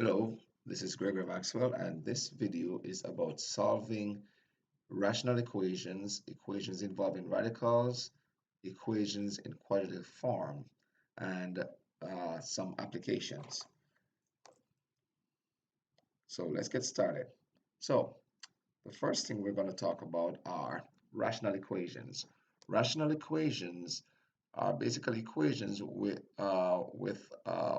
Hello, this is Gregory Maxwell, and this video is about solving rational equations, equations involving radicals, equations in quadratic form, and some applications. So let's get started. So the first thing we're going to talk about are rational equations. Rational equations are basically equations with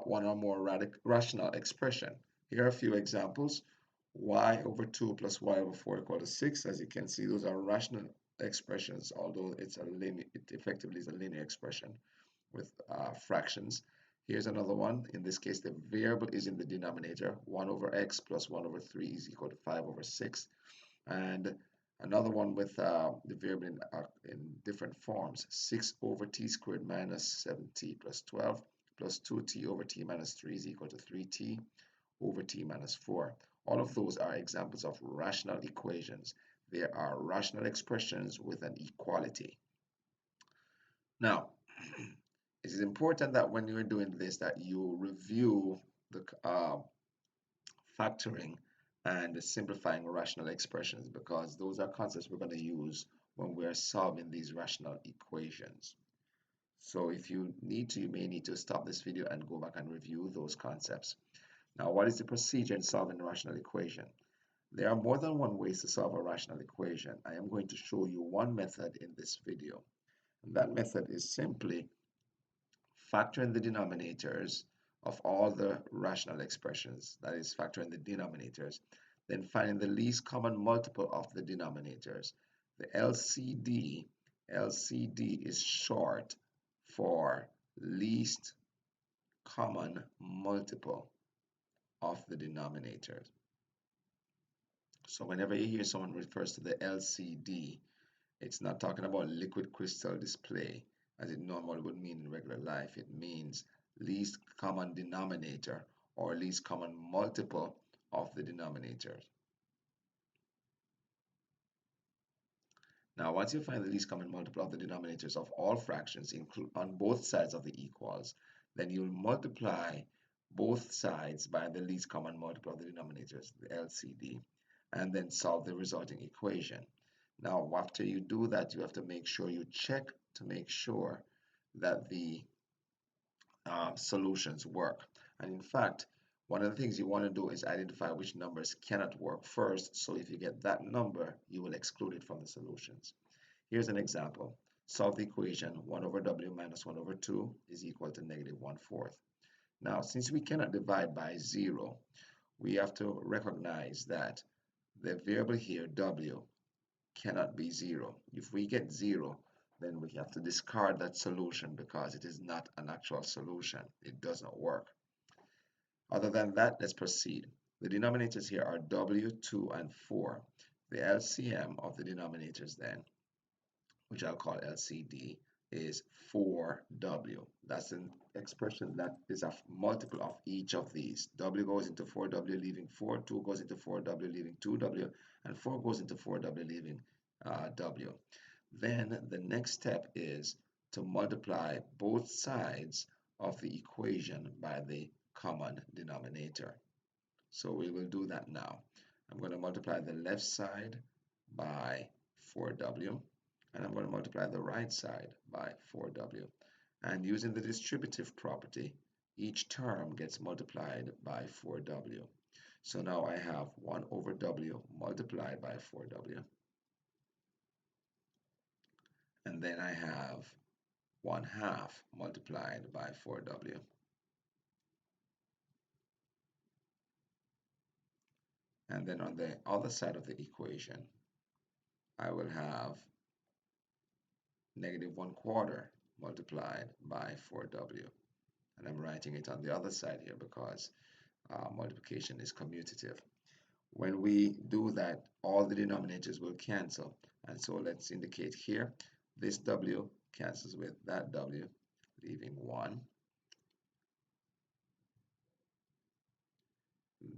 one or more rational expression. Here are a few examples. Y over 2 plus y over 4 equal to 6. As you can see, those are rational expressions, although it effectively is a linear expression with fractions. Here's another one. In this case, the variable is in the denominator. 1 over x plus 1 over 3 is equal to 5 over 6. And another one with the variable in different forms. 6 over t squared minus 7t plus 12 plus 2t over t minus 3 is equal to 3t over t minus 4. All of those are examples of rational equations. There are rational expressions with an equality. Now, it is important that when you're doing this that you review the factoring and simplifying rational expressions, because those are concepts we're going to use when we're solving these rational equations. So if you need to, you may need to stop this video and go back and review those concepts. Now, what is the procedure in solving a rational equation? There are more than one ways to solve a rational equation. I am going to show you one method in this video. And that method is simply factoring the denominators of all the rational expressions, that is factoring the denominators, then finding the least common multiple of the denominators. The LCD is short for least common multiple of the denominators. So whenever you hear someone refers to the LCD, it's not talking about liquid crystal display as it normally would mean in regular life. It means least common denominator or least common multiple of the denominators. Now, once you find the least common multiple of the denominators of all fractions on both sides of the equals, then you'll multiply both sides by the least common multiple of the denominators, the LCD, and then solve the resulting equation. Now, after you do that, you have to make sure you check to make sure that the solutions work. And in fact, one of the things you want to do is identify which numbers cannot work first. So if you get that number, you will exclude it from the solutions. Here's an example. Solve the equation 1 over w minus 1 over 2 is equal to negative 1/4. Now, since we cannot divide by 0, we have to recognize that the variable here, w, cannot be 0. If we get 0, then we have to discard that solution because it is not an actual solution. It does not work. Other than that, let's proceed. The denominators here are w, 2, and 4. The LCM of the denominators then, which I'll call LCD, is 4w. That's an expression that is a multiple of each of these. W goes into 4w, leaving 4, 2 goes into 4w, leaving 2w, and 4 goes into 4w, leaving w. Then the next step is to multiply both sides of the equation by the common denominator. So we will do that now. I'm going to multiply the left side by 4w, and I'm going to multiply the right side by 4w. And using the distributive property, each term gets multiplied by 4w. So now I have 1 over w multiplied by 4w. And then I have 1/2 multiplied by 4w. And then on the other side of the equation, I will have negative 1/4 multiplied by 4w. And I'm writing it on the other side here because multiplication is commutative. When we do that, all the denominators will cancel. And so let's indicate here, this w cancels with that w, leaving 1.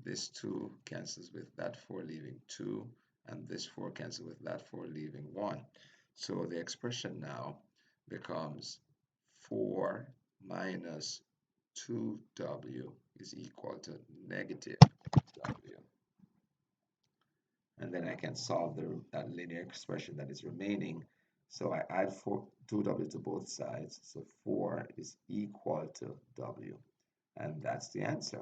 This 2 cancels with that 4, leaving 2. And this 4 cancels with that 4, leaving 1. So the expression now becomes 4 minus 2w is equal to negative w. And then I can solve that linear expression that is remaining. So I add 2w to both sides. So 4 is equal to w. And that's the answer.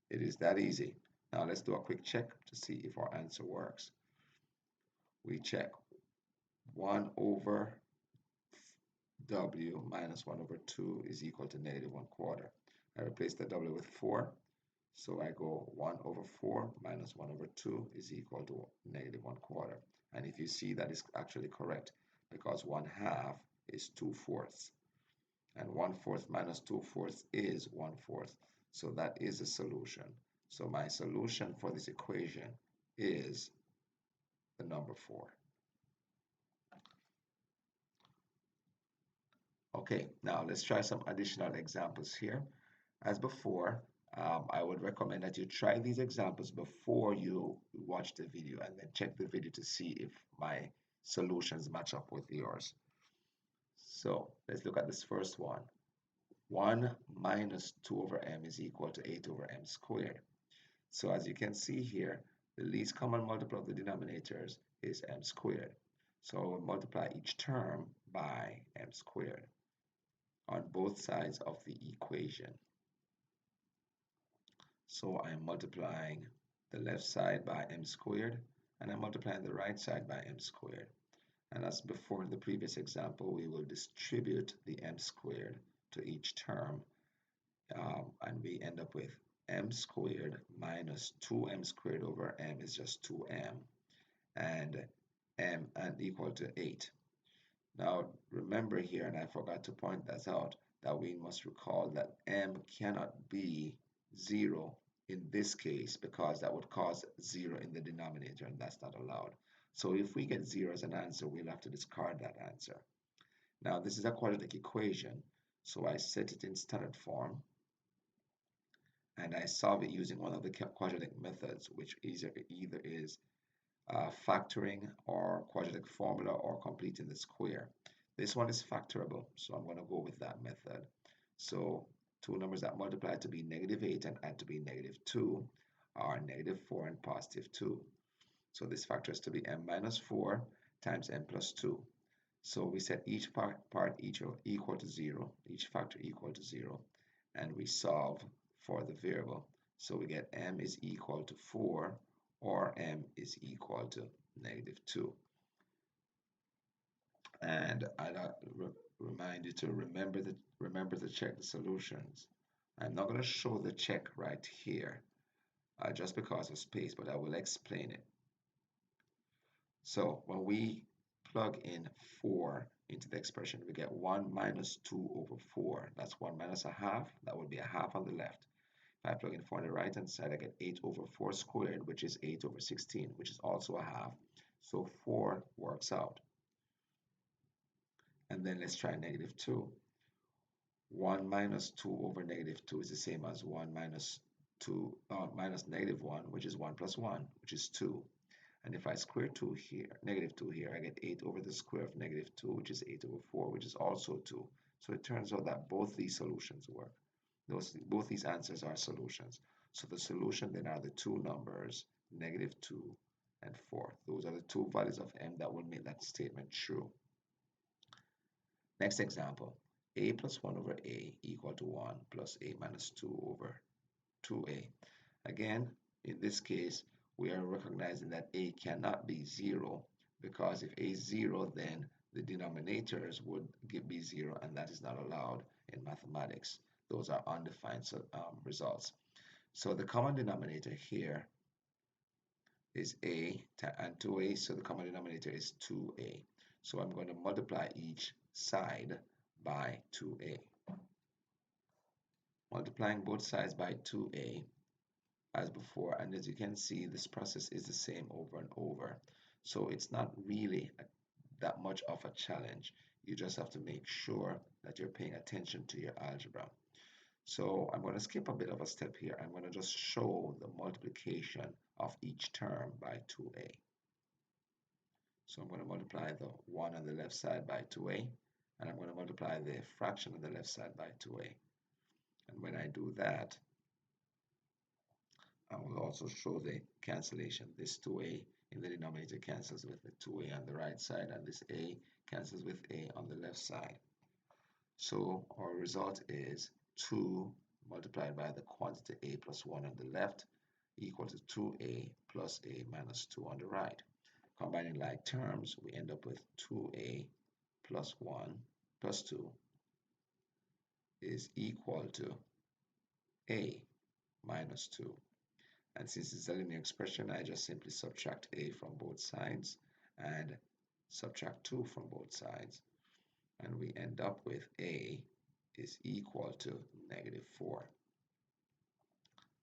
It is that easy. Now let's do a quick check to see if our answer works. We check 1 over w minus 1 over 2 is equal to negative 1/4. I replace the w with 4. So I go 1 over 4 minus 1 over 2 is equal to negative 1/4. And if you see, that is actually correct because 1/2 is 2/4. And 1/4 minus 2/4 is 1/4. So that is a solution. So my solution for this equation is the number 4. Okay, now let's try some additional examples here. As before, I would recommend that you try these examples before you watch the video and then check the video to see if my solutions match up with yours. So let's look at this first one. 1 minus 2 over m is equal to 8 over m squared. So as you can see here, the least common multiple of the denominators is m squared. So I will multiply each term by m squared on both sides of the equation. So I'm multiplying the left side by m squared, and I'm multiplying the right side by m squared. And as before in the previous example, we will distribute the m squared to each term, and we end up with m squared minus 2m squared over m is just 2m, and m and equal to 8. Now remember here, and I forgot to point that out, that we must recall that m cannot be 0 in this case because that would cause 0 in the denominator, and that's not allowed. So if we get 0 as an answer, we'll have to discard that answer. Now this is a quadratic equation, so I set it in standard form, and I solve it using one of the quadratic methods, which either is factoring or quadratic formula or completing the square. This one is factorable, so I'm going to go with that method. So two numbers that multiply to be negative 8 and add to be negative 2 are negative 4 and positive 2. So this factors to be m minus 4 times m plus 2. So we set each part equal to 0, each factor equal to 0, and we solve for the variable. So we get m is equal to 4 or m is equal to negative 2. And I remind you to remember to check the solutions. I'm not going to show the check right here just because of space, but I will explain it. So when we plug in 4 into the expression, we get 1 minus 2 over 4. That's 1 minus a half. That would be a half on the left. If I plug in 4 on the right hand side, I get 8 over 4 squared, which is 8 over 16, which is also a half. So 4 works out. And then let's try negative 2. 1 minus 2 over negative 2 is the same as 1 minus 2 minus negative 1, which is 1 plus 1, which is 2. And if I square 2 here, negative 2 here, I get 8 over the square of negative 2, which is 8 over 4, which is also 2. So it turns out that both these solutions work. Both these answers are solutions. So the solution then are the two numbers, negative 2 and 4. Those are the two values of m that will make that statement true. Next example, a plus 1 over a equal to 1 plus a minus 2 over 2a. Again, in this case, we are recognizing that a cannot be 0 because if a is 0, then the denominators would be 0, and that is not allowed in mathematics. Those are undefined results. So the common denominator here is a and 2a, so the common denominator is 2a. So I'm going to multiply each side by 2a. Multiplying both sides by 2a as before, and as you can see, this process is the same over and over. So it's not really that much of a challenge. You just have to make sure that you're paying attention to your algebra. So I'm going to skip a bit of a step here. I'm going to just show the multiplication of each term by 2a. So I'm going to multiply the 1 on the left side by 2a, and I'm going to multiply the fraction on the left side by 2a. And when I do that, I will also show the cancellation. This 2a in the denominator cancels with the 2a on the right side, and this a cancels with a on the left side. So our result is 2 multiplied by the quantity a plus 1 on the left equal to 2a plus a minus 2 on the right. Combining like terms, we end up with 2a plus 1 plus 2 is equal to a minus 2. And since it's a linear expression, I just simply subtract a from both sides and subtract 2 from both sides. And we end up with a is equal to -4.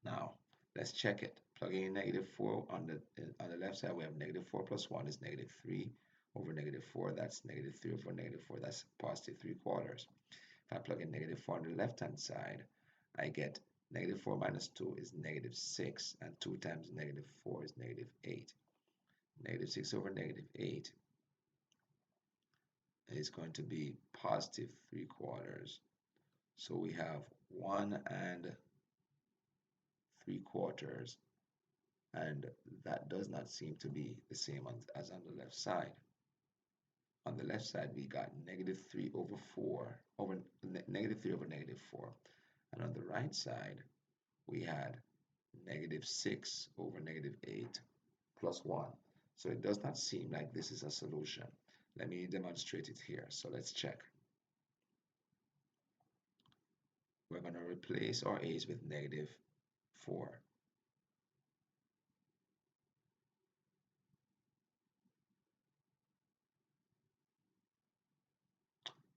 Now, let's check it. Plugging in -4 on the left side, we have -4 plus 1 is -3 over -4. That's -3 over -4. That's positive 3/4. If I plug in -4 on the left-hand side, I get -4 minus 2 is -6, and 2 times -4 is -8. -6 over -8 is going to be positive 3/4. So we have 1 and 3/4, and that does not seem to be the same as on the left side. On the left side, we got -3 over 4 over -3 over -4, and on the right side, we had -6 over -8 plus 1. So it does not seem like this is a solution. Let me demonstrate it here. So let's check. We're going to replace our a's with -4.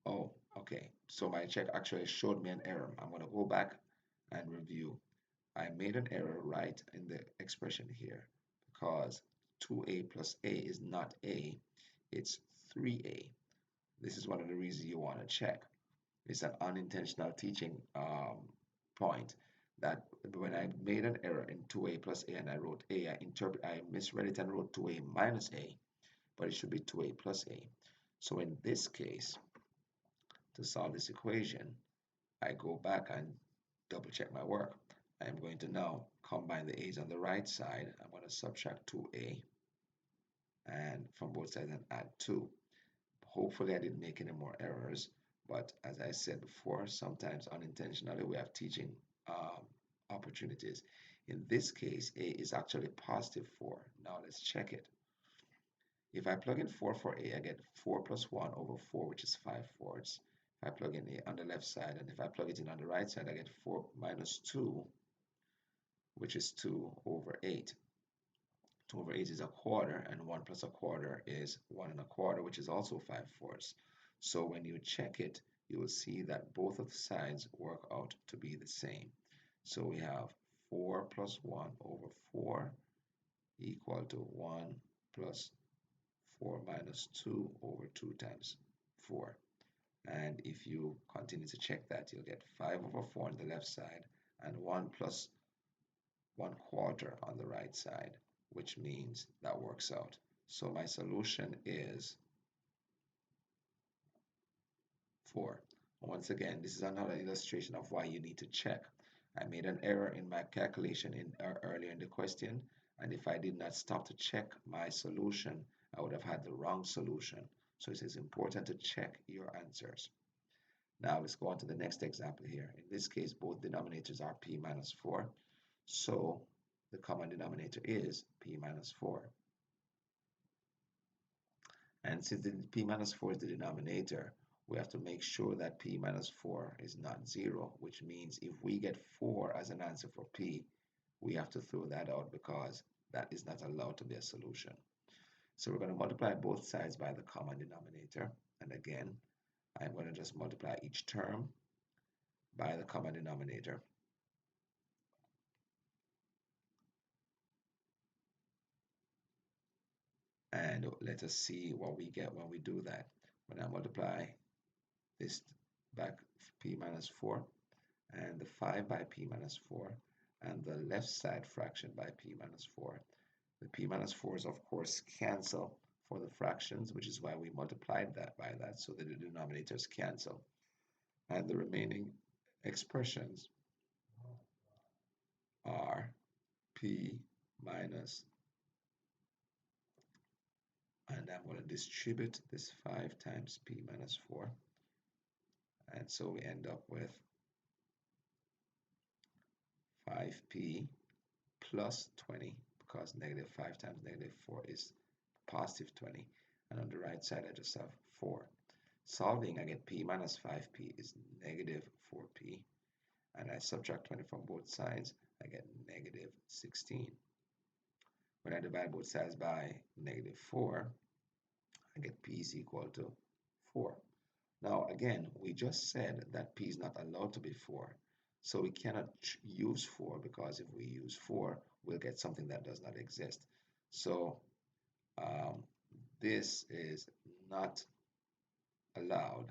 Oh, okay. So my check actually showed me an error. I'm going to go back and review. I made an error right in the expression here because 2a plus a is not a, it's 3a. This is one of the reasons you want to check. It's an unintentional teaching point that when I made an error in 2a plus a and I wrote a, I misread it and wrote 2a minus a, but it should be 2a plus a. So in this case, to solve this equation, I go back and double check my work. I am going to now combine the a's on the right side. I'm going to subtract 2a and from both sides and add 2. Hopefully I didn't make any more errors, but as I said before, sometimes unintentionally we have teaching opportunities. In this case, a is actually positive 4. Now let's check it. If I plug in 4 for a, I get 4 plus 1 over 4, which is 5/4. If I plug in a on the left side, and if I plug it in on the right side, I get 4 minus 2, which is 2 over 8. 2 over 8 is a quarter, and 1 plus a quarter is 1 1/4, which is also 5/4. So when you check it, you will see that both of the sides work out to be the same. So we have 4 plus 1 over 4 equal to 1 plus 4 minus 2 over 2 times 4. And if you continue to check that, you'll get 5 over 4 on the left side and 1 plus 1/4 on the right side, which means that works out. So my solution is 4. Once again, this is another illustration of why you need to check. I made an error in my calculation earlier in the question, and if I did not stop to check my solution, I would have had the wrong solution. So it is important to check your answers. Now let's go on to the next example here. In this case, both denominators are p minus 4. So the common denominator is p minus 4. And since the p minus 4 is the denominator, we have to make sure that p minus 4 is not 0, which means if we get 4 as an answer for p, we have to throw that out because that is not allowed to be a solution. So we're going to multiply both sides by the common denominator. And again, I'm going to just multiply each term by the common denominator. And let us see what we get when we do that. When I multiply this by p minus 4 and the 5 by p minus 4 and the left side fraction by p minus 4, the p minus 4s of course cancel for the fractions, which is why we multiplied that by that so that the denominators cancel. And the remaining expressions are p minus, and I'm going to distribute this 5 times p minus 4. And so we end up with 5p plus 20, because negative 5 times negative 4 is positive 20. And on the right side, I just have 4. Solving, I get p minus 5p is negative 4p. And I subtract 20 from both sides, I get negative 16. When I divide both sides by negative 4, I get p is equal to 4. Now, again, we just said that p is not allowed to be 4. So we cannot use 4, because if we use 4, we'll get something that does not exist. So this is not allowed.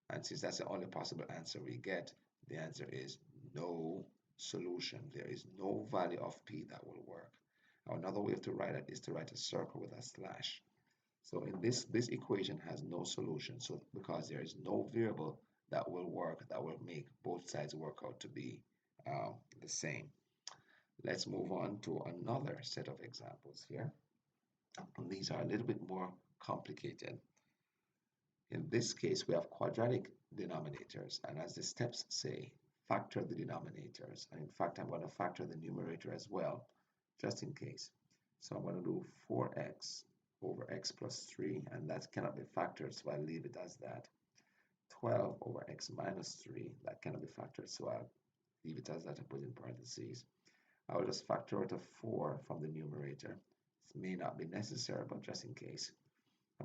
And since that's the only possible answer we get, the answer is no solution. There is no value of p that will work. Now, another way to write it is to write a circle with a slash. So in this equation has no solution. So because there is no variable that will work, that will make both sides work out to be the same. Let's move on to another set of examples here. And these are a little bit more complicated. In this case, we have quadratic denominators, and as the steps say, factor the denominators. And in fact, I'm going to factor the numerator as well, just in case. So I'm going to do 4x over x plus 3, and that cannot be factored, so I'll leave it as that. 12 over x minus 3, that cannot be factored, so I'll leave it as that and put in parentheses. I will just factor out a 4 from the numerator. This may not be necessary, but just in case.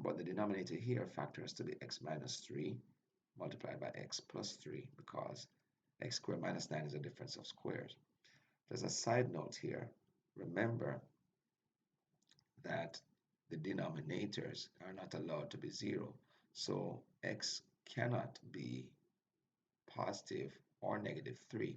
But the denominator here factors to the x minus 3 multiplied by x plus 3, because x squared minus 9 is a difference of squares. There's a side note here. Remember that the denominators are not allowed to be 0. So x cannot be positive or negative 3,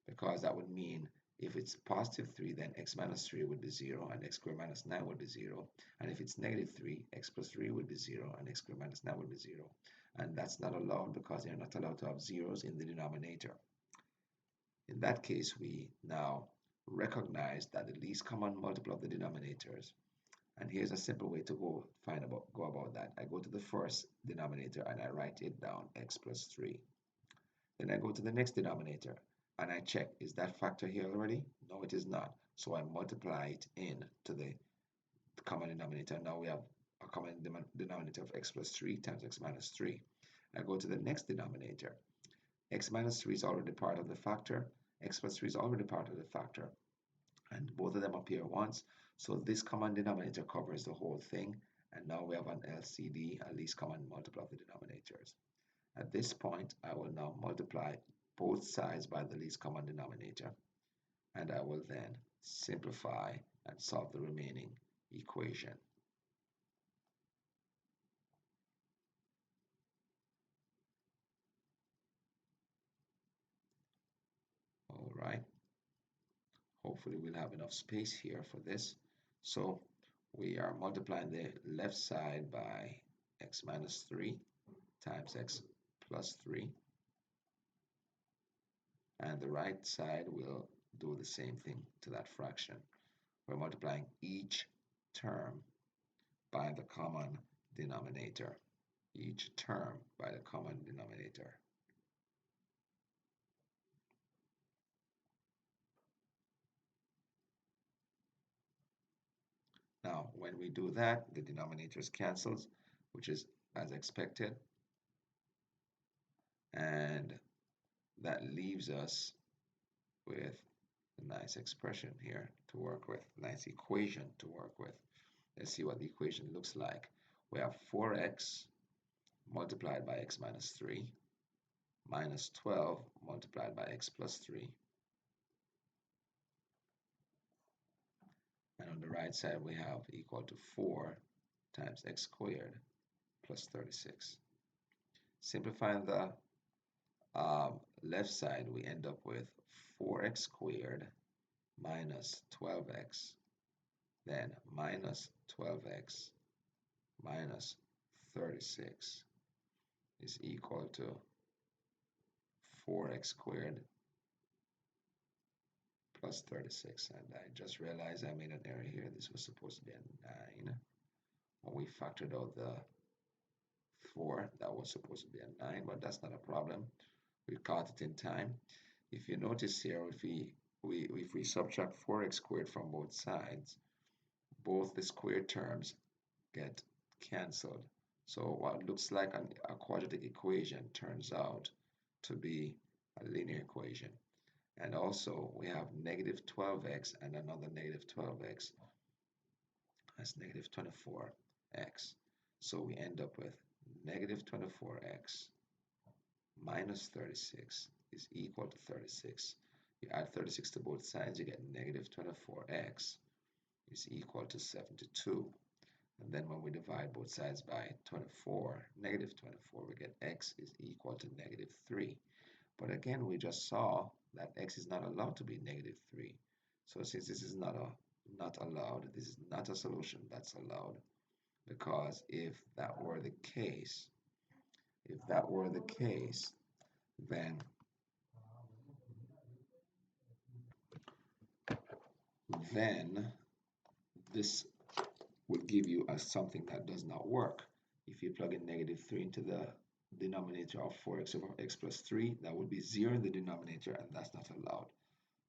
because that would mean if it's positive 3, then x minus 3 would be 0, and x squared minus 9 would be 0. And if it's negative 3, x plus 3 would be 0, and x squared minus 9 would be 0. And that's not allowed, because they're not allowed to have zeros in the denominator. In that case, we now recognize that the least common multiple of the denominators. And here's a simple way to go about that. I go to the first denominator and I write it down, x plus 3. Then I go to the next denominator and I check, is that factor here already? No, it is not. So I multiply it in to the common denominator. Now we have a common denominator of x plus 3 times x minus 3. I go to the next denominator. X minus 3 is already part of the factor. X plus 3 is already part of the factor. And both of them appear once. So this common denominator covers the whole thing. And now we have an LCD, a least common multiple of the denominators. At this point, I will now multiply both sides by the least common denominator. And I will then simplify and solve the remaining equation. All right. Hopefully we'll have enough space here for this. So we are multiplying the left side by x minus 3 times x plus 3. And the right side will do the same thing to that fraction. We're multiplying each term by the common denominator. Each term by the common denominator. Now, when we do that, the denominators cancels, which is as expected. And that leaves us with a nice expression here to work with, nice equation to work with. Let's see what the equation looks like. We have 4x multiplied by x minus 3 minus 12 multiplied by x plus 3. And on the right side, we have equal to 4 times x squared plus 36. Simplifying the left side, we end up with 4x squared minus 12x, then minus 12x minus 36 is equal to 4x squared plus 36. And I just realized I made an error here. This was supposed to be a 9. When we factored out the 4, that was supposed to be a 9, but that's not a problem. We caught it in time. If you notice here, if we subtract 4x squared from both sides, both the squared terms get cancelled. So what looks like a quadratic equation turns out to be a linear equation. And also we have negative 12x and another negative 12x. That's negative 24x. So we end up with negative 24x minus 36 is equal to 36. You add 36 to both sides, you get negative 24x is equal to 72. And then when we divide both sides by 24, negative 24, we get x is equal to negative 3. But again, we just saw that x is not allowed to be negative 3. So since this is not allowed, this is not a solution that's allowed. Because if that were the case, then this would give you as something that does not work. If you plug in negative 3 into the denominator of 4x over x plus 3, that would be 0 in the denominator, and that's not allowed.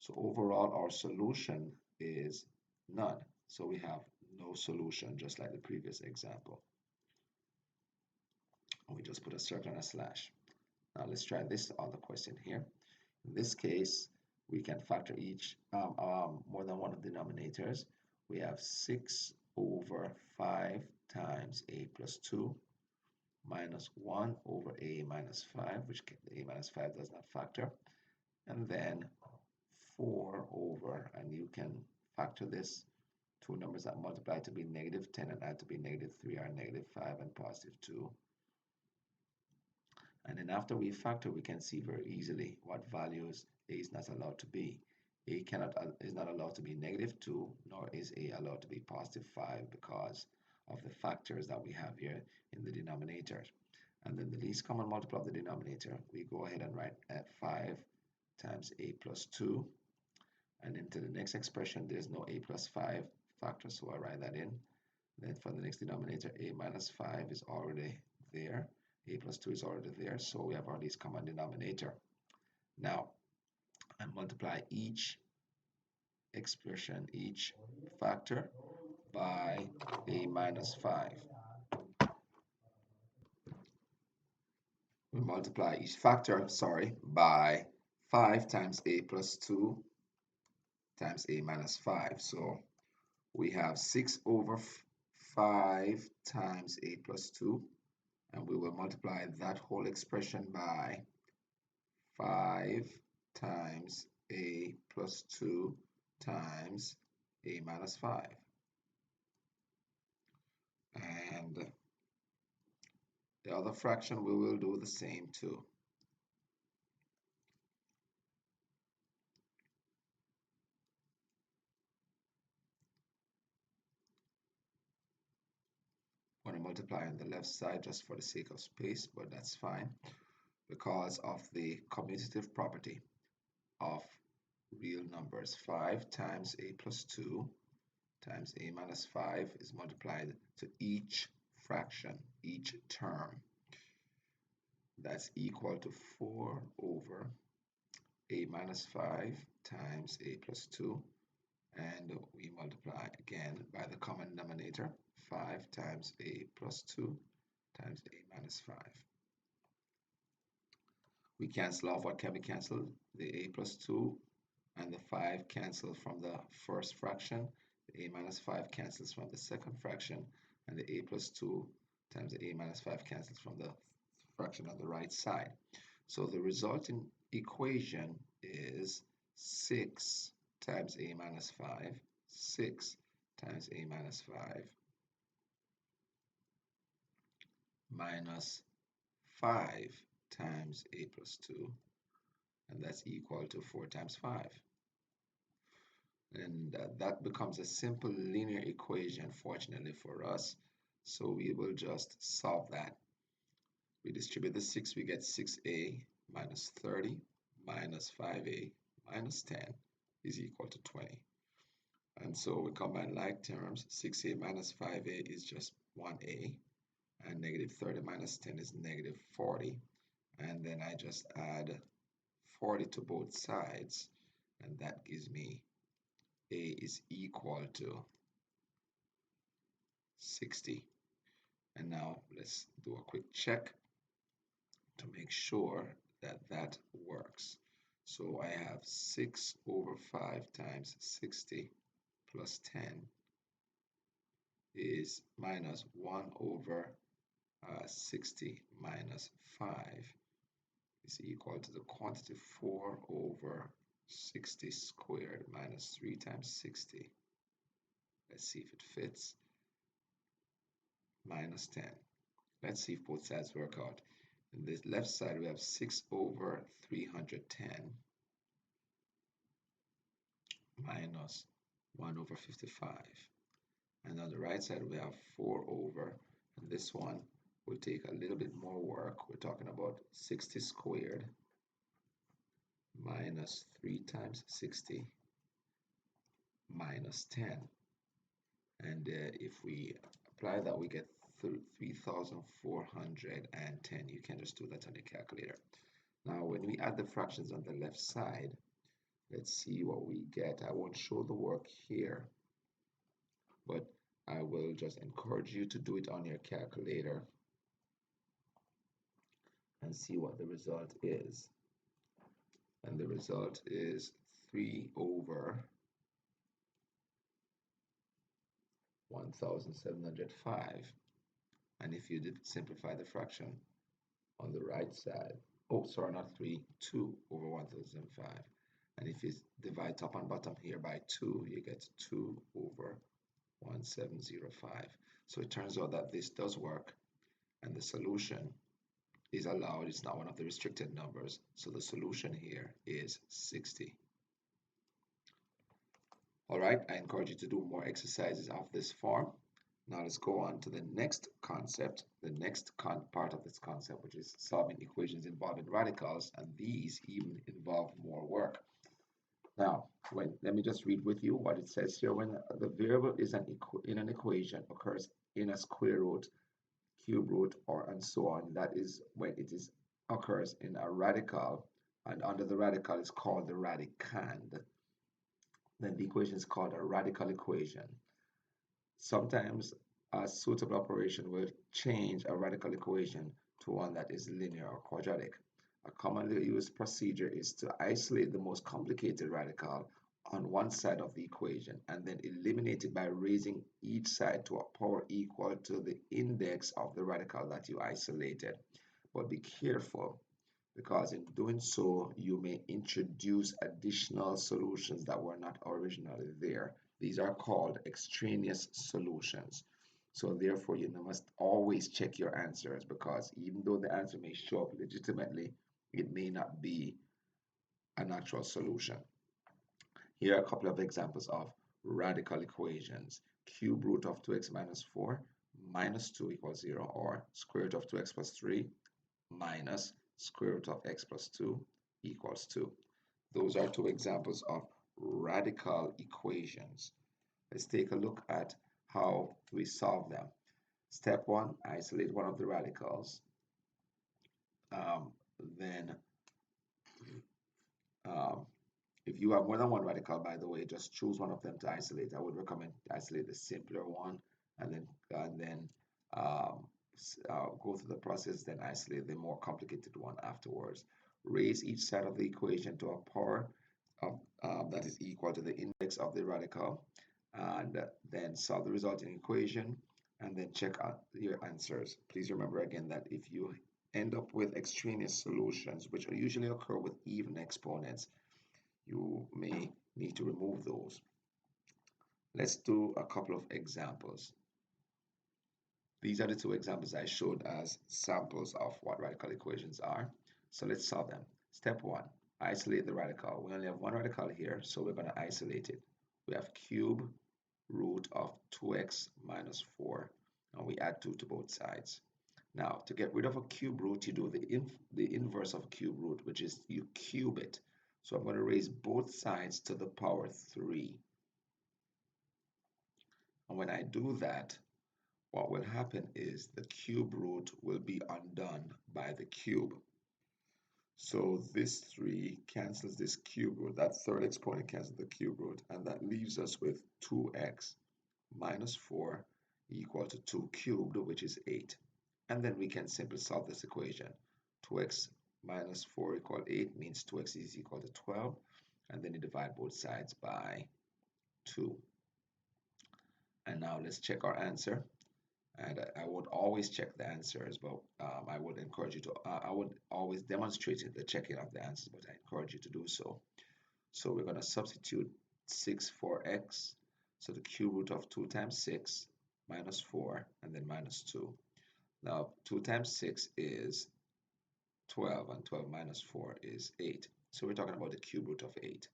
So overall, our solution is none. So we have no solution, just like the previous example. And we just put a circle and a slash. Now let's try this other question here. In this case, we can factor each more than one of the denominators. We have 6 over 5 times a plus 2 minus 1 over a minus 5, which a minus 5 does not factor, and then 4 over, and you can factor this. Two numbers that multiply to be negative 10 and add to be negative 3 are negative 5 and positive 2. And then after we factor, we can see very easily what values a is not allowed to be. A is not allowed to be negative 2, nor is a allowed to be positive 5 because of the factors that we have here in the denominator. And then the least common multiple of the denominator, we go ahead and write at 5 times a plus 2. And into the next expression, there's no a plus 5 factor, so I write that in. Then for the next denominator, a minus 5 is already there. A plus 2 is already there, so we have our least common denominator. Now, I multiply each expression, each factor, by a minus 5. We multiply each factor, by 5 times a plus 2 times a minus 5. So we have 6 over 5 times a plus 2, and we will multiply that whole expression by 5 times a plus 2 times a minus 5. And the other fraction we will do the same too. I'm going to multiply on the left side just for the sake of space, but that's fine because of the commutative property of real numbers. 5 times a plus 2 times a minus 5 is multiplied to each fraction, each term. That's equal to 4 over a minus 5 times a plus 2, and we multiply again by the common denominator, 5 times a plus 2 times a minus 5. We cancel off what can be canceled. The a plus 2 and the 5 cancel from the first fraction. The a minus 5 cancels from the second fraction, and the a plus 2 times the a minus 5 cancels from the fraction on the right side. So the resulting equation is 6 times a minus 5, 6 times a minus 5 minus 5 times a plus 2, and that's equal to 4 times 5. And that becomes a simple linear equation, fortunately for us. So we will just solve that. We distribute the 6, we get 6a minus 30 minus 5a minus 10 is equal to 20. And so we combine like terms. 6a minus 5a is just 1a, and negative 30 minus 10 is negative 40. And then I just add 40 to both sides, and that gives me a is equal to 60. And now let's do a quick check to make sure that that works. So I have 6 over 5 times 60 plus 10 is minus 1 over 60 minus 5 is equal to the quantity 4 over 60 squared minus 3 times 60. Let's see if it fits. Minus 10. Let's see if both sides work out. In this left side, we have 6 over 310 minus 1 over 55. And on the right side, we have 4 over, and this one will take a little bit more work. We're talking about 60 squared minus 3 times 60 minus 10. And if we apply that, we get 3,410. You can just do that on the calculator. Now, when we add the fractions on the left side, let's see what we get. I won't show the work here, but I will just encourage you to do it on your calculator and see what the result is. And the result is 3 over 1,705. And if you did simplify the fraction on the right side, oh, sorry, not 3, 2 over 1,005. And if you divide top and bottom here by 2, you get 2 over 1,705. So it turns out that this does work, and the solution is allowed. It's not one of the restricted numbers. So the solution here is 60. All right, I encourage you to do more exercises of this form. Now let's go on to the next concept, the next part of this concept, which is solving equations involving radicals, and these even involve more work. Now, let me just read with you what it says here. When the variable is in an equation occurs in a square root, cube root, or and so on, that is when it occurs in a radical, and under the radical is called the radicand. Then the equation is called a radical equation. Sometimes a suitable operation will change a radical equation to one that is linear or quadratic. A commonly used procedure is to isolate the most complicated radical on one side of the equation and then eliminate it by raising each side to a power equal to the index of the radical that you isolated. But be careful, because in doing so, you may introduce additional solutions that were not originally there. These are called extraneous solutions. So therefore, you must always check your answers, because even though the answer may show up legitimately, it may not be a natural solution. Here are a couple of examples of radical equations. Cube root of 2x minus 4 minus 2 equals 0, or square root of 2x plus 3 minus square root of x plus 2 equals 2. Those are two examples of radical equations. Let's take a look at how we solve them. Step 1, isolate one of the radicals. Then if you have more than one radical, by the way, just choose one of them to isolate. I would recommend isolate the simpler one, and then go through the process, then isolate the more complicated one afterwards. Raise each side of the equation to a power of, that is equal to the index of the radical, and then solve the resulting equation, and then check out your answers. Please remember again that if you end up with extraneous solutions, which usually occur with even exponents, you may need to remove those. Let's do a couple of examples. These are the two examples I showed as samples of what radical equations are. So let's solve them. Step 1, isolate the radical. We only have one radical here, so we're going to isolate it. We have cube root of 2x minus 4 and we add 2 to both sides. Now, to get rid of a cube root, you do the inverse of cube root, which is you cube it. So I'm going to raise both sides to the power 3. And when I do that, what will happen is the cube root will be undone by the cube. So this 3 cancels this cube root. That third exponent cancels the cube root, and that leaves us with 2x minus 4 equal to 2 cubed, which is 8. And then we can simply solve this equation. 2x minus 4 equal 8 means 2x is equal to 12. And then you divide both sides by 2. And now let's check our answer. And I would always check the answers, but I would encourage you to, I would always demonstrate the checking of the answers, but I encourage you to do so. So we're going to substitute 6 for x. So the cube root of 2 times 6 minus 4 and then minus 2. Now 2 times 6 is 12 and 12 minus 4 is 8. So we're talking about the cube root of 8.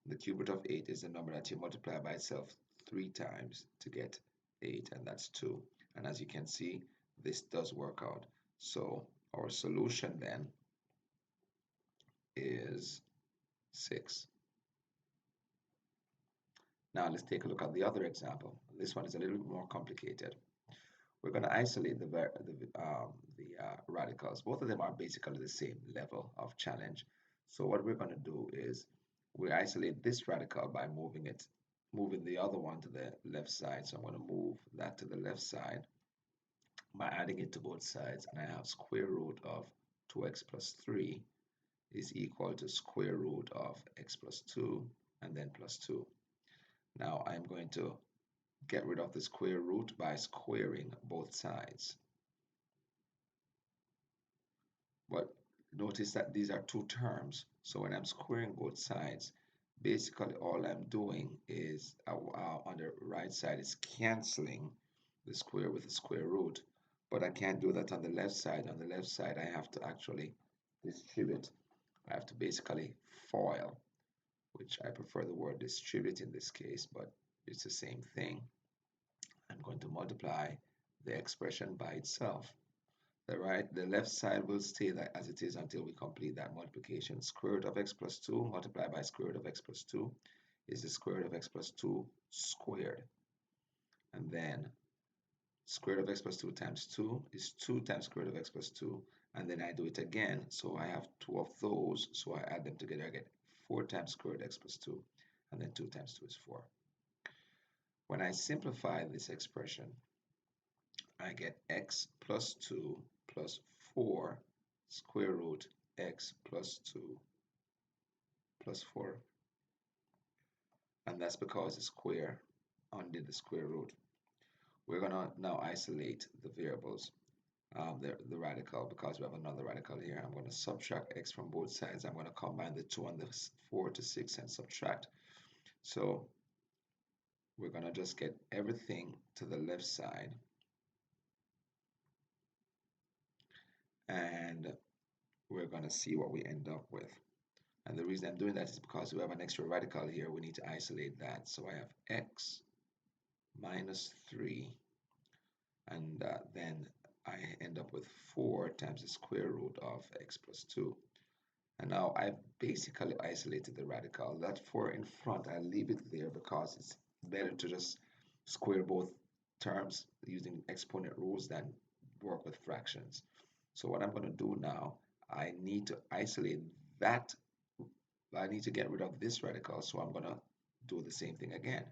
The cube root of 8 is the number that you multiply by itself 3 times to get 8, and that's 2. And as you can see, this does work out. So our solution then is 6. Now let's take a look at the other example. This one is a little bit more complicated. We're going to isolate the radicals. Both of them are basically the same level of challenge. So what we're going to do is we isolate this radical by moving the other one to the left side. So I'm going to move that to the left side by adding it to both sides, and I have square root of 2x plus 3 is equal to square root of x plus 2 and then plus 2. Now I'm going to get rid of the square root by squaring both sides. But notice that these are two terms, so when I'm squaring both sides, basically all I'm doing is on the right side is canceling the square with the square root, but I can't do that on the left side. On the left side I have to actually distribute. I have to basically FOIL, which I prefer the word distribute in this case, but it's the same thing. I'm going to multiply the expression by itself. The left side will stay as it is until we complete that multiplication. Square root of x plus 2 multiplied by square root of x plus 2 is the square root of x plus 2 squared. And then square root of x plus 2 times 2 is 2 times square root of x plus 2. And then I do it again. So I have 2 of those. So I add them together. I get 4 times square root of x plus 2. And then 2 times 2 is 4. When I simplify this expression, I get x plus 2 plus 4 square root x plus 2 plus 4. And that's because the square undid the square root. We're going to now isolate the variables, the radical, because we have another radical here. I'm going to subtract x from both sides. I'm going to combine the 2 and the 4 to 6 and subtract. So we're going to just get everything to the left side. And we're going to see what we end up with. And the reason I'm doing that is because we have an extra radical here. We need to isolate that. So I have x minus 3. And then I end up with 4 times the square root of x plus 2. And now I've basically isolated the radical. That 4 in front, I leave it there because it's better to just square both terms using exponent rules than work with fractions. So what I'm going to do now, I need to isolate that. I need to get rid of this radical, so I'm going to do the same thing again.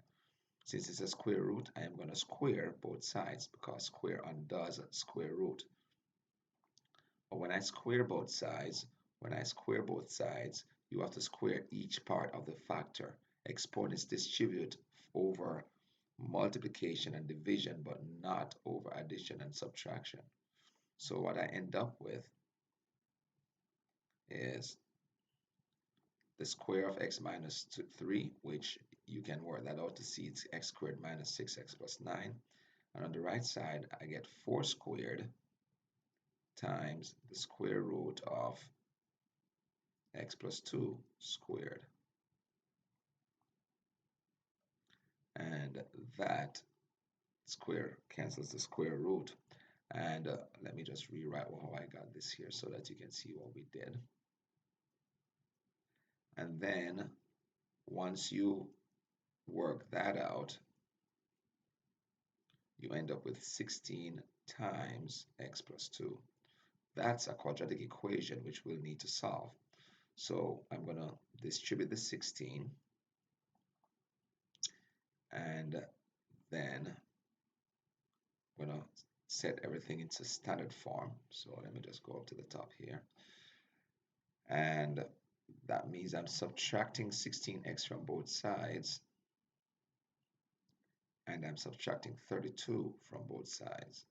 Since it's a square root, I am going to square both sides because square undoes a square root. But when I square both sides, you have to square each part of the factor. Exponents distribute over multiplication and division, but not over addition and subtraction. So what I end up with is the square of x minus 3, which you can work that out to see it's x squared minus 6x plus 9. And on the right side, I get 4 squared times the square root of x plus 2 squared. And that square cancels the square root. And let me just rewrite how I got this here so that you can see what we did. And then once you work that out, you end up with 16 times x plus 2. That's a quadratic equation which we'll need to solve. So I'm going to distribute the 16 and then I'm going to set everything into standard form. So let me just go up to the top here. And that means I'm subtracting 16x from both sides. And I'm subtracting 32 from both sides.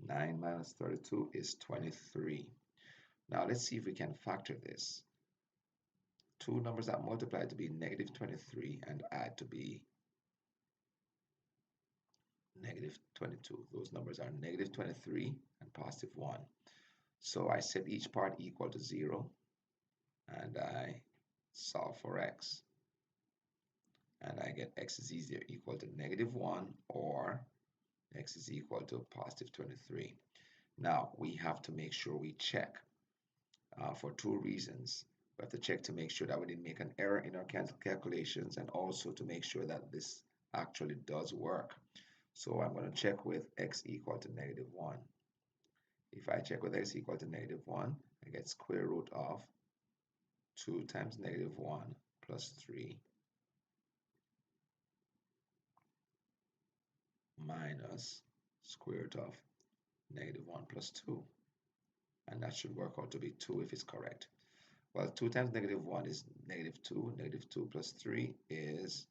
Nine minus 32 is 23. Now let's see if we can factor this. Two numbers that multiply to be negative 23 and add to be negative 22. Those numbers are negative 23 and positive 1. So I set each part equal to 0 and I solve for x. And I get x is either equal to negative 1 or x is equal to positive 23. Now we have to make sure we check for two reasons. We have to check to make sure that we didn't make an error in our calculations and also to make sure that this actually does work. So I'm going to check with x equal to negative 1. If I check with x equal to negative 1, I get square root of 2 times negative 1 plus 3 minus square root of negative 1 plus 2. And that should work out to be 2 if it's correct. Well, 2 times negative 1 is negative 2. Negative 2 plus 3 is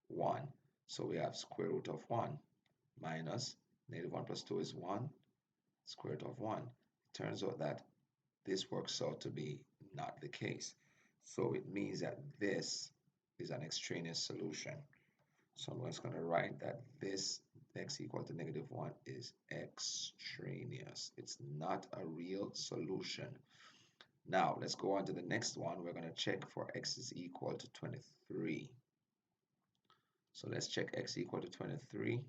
1. So we have square root of 1 minus negative 1 plus 2 is 1, square root of 1. It turns out that this works out to be not the case. So it means that this is an extraneous solution. So I'm just going to write that this x equal to negative 1 is extraneous. It's not a real solution. Now let's go on to the next one. We're going to check for x is equal to 23. So let's check x equal to 23.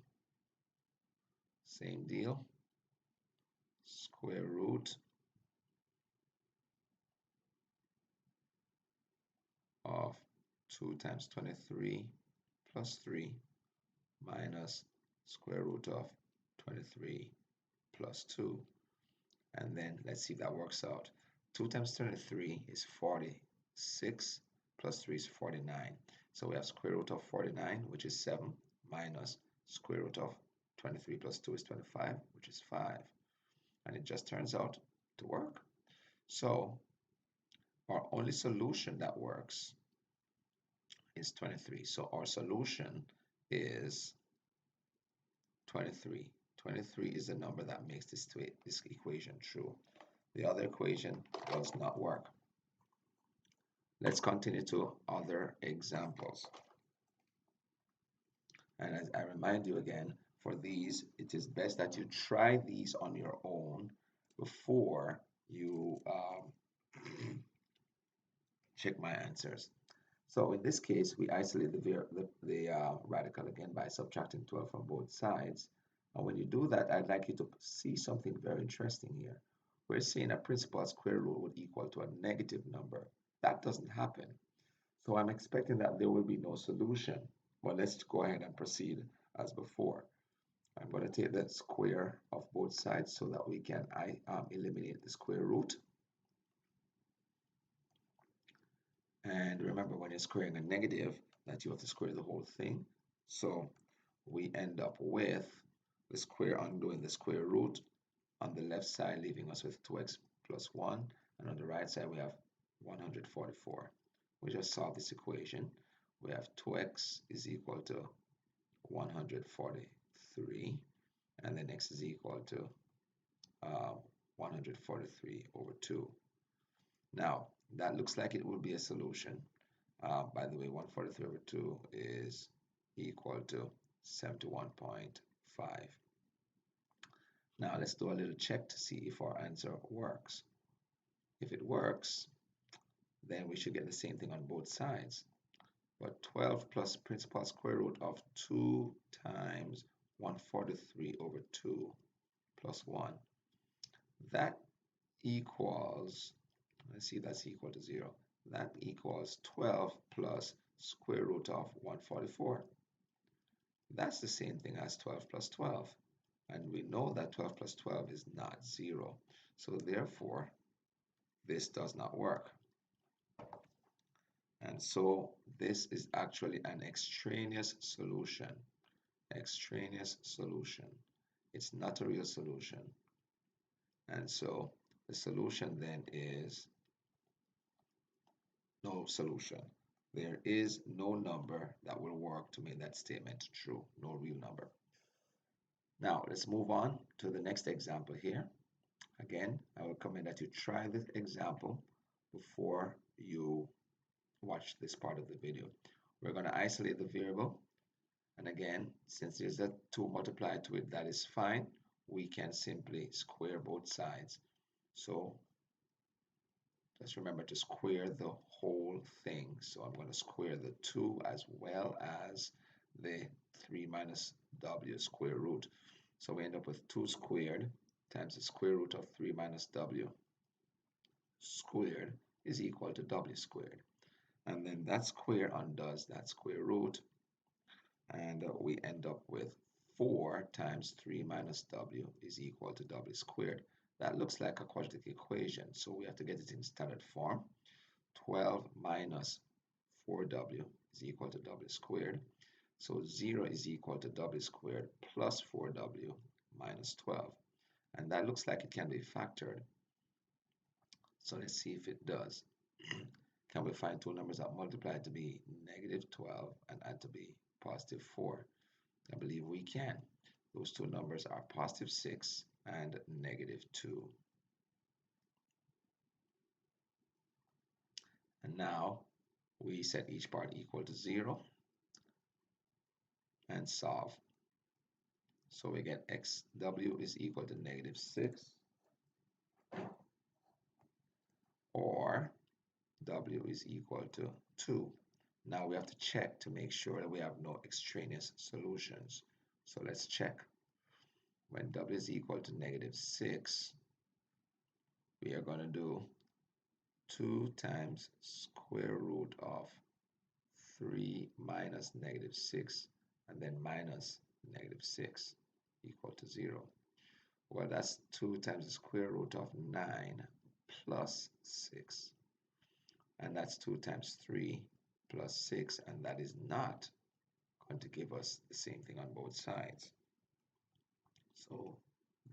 Same deal. Square root of 2 times 23 plus 3 minus square root of 23 plus 2. And then let's see if that works out. 2 times 23 is 46 plus 3 is 49. So we have square root of 49, which is 7, minus square root of 23 plus 2 is 25, which is 5. And it just turns out to work. So our only solution that works is 23. So our solution is 23. 23 is the number that makes this equation true. The other equation does not work. Let's continue to other examples. And as I remind you again, for these, it is best that you try these on your own before you check my answers. So in this case, we isolate the radical again by subtracting 12 from both sides. And when you do that, I'd like you to see something very interesting here. We're saying a principal square root would equal to a negative number. That doesn't happen. So I'm expecting that there will be no solution. Well, let's go ahead and proceed as before. I'm going to take the square of both sides so that we can eliminate the square root. And remember, when you're squaring a negative, that you have to square the whole thing. So we end up with the square undoing the square root on the left side, leaving us with 2x plus 1. And on the right side, we have 144. We just solve this equation. We have 2x is equal to 143. And then x is equal to 143 over 2. Now, that looks like it will be a solution. By the way, 143 over 2 is equal to 71.5. Now, let's do a little check to see if our answer works. If it works, then we should get the same thing on both sides. But 12 plus principal square root of 2 times 143 over 2 plus 1. That equals, let's see, that's equal to 0. That equals 12 plus square root of 144. That's the same thing as 12 plus 12. And we know that 12 plus 12 is not 0. So therefore, this does not work. And so this is actually an extraneous solution. Extraneous solution. It's not a real solution. And so the solution then is no solution. There is no number that will work to make that statement true, no real number. Now let's move on to the next example here. Again, I would recommend that you try this example before you watch this part of the video. We're going to isolate the variable. And again, since there's a 2 multiplied to it, that is fine. We can simply square both sides. So just remember to square the whole thing. So I'm going to square the 2 as well as the 3 minus w square root. So we end up with 2 squared times the square root of 3 minus w squared is equal to w squared. And then that square undoes that square root. And we end up with 4 times 3 minus w is equal to w squared. That looks like a quadratic equation, so we have to get it in standard form. 12 minus 4w is equal to w squared. So 0 is equal to w squared plus 4w minus 12. And that looks like it can be factored. So let's see if it does. Can we find two numbers that multiply to be negative 12 and add to be positive 4? I believe we can. Those two numbers are positive 6 and negative 2. And now we set each part equal to 0 and solve. So we get xw is equal to negative 6, or w is equal to 2. Now we have to check to make sure that we have no extraneous solutions. So let's check. When w is equal to negative 6, we are going to do 2 times square root of 3 minus negative 6, and then minus negative 6 equal to 0. Well, that's 2 times the square root of 9 plus 6. And that's 2 times 3 plus 6, and that is not going to give us the same thing on both sides. So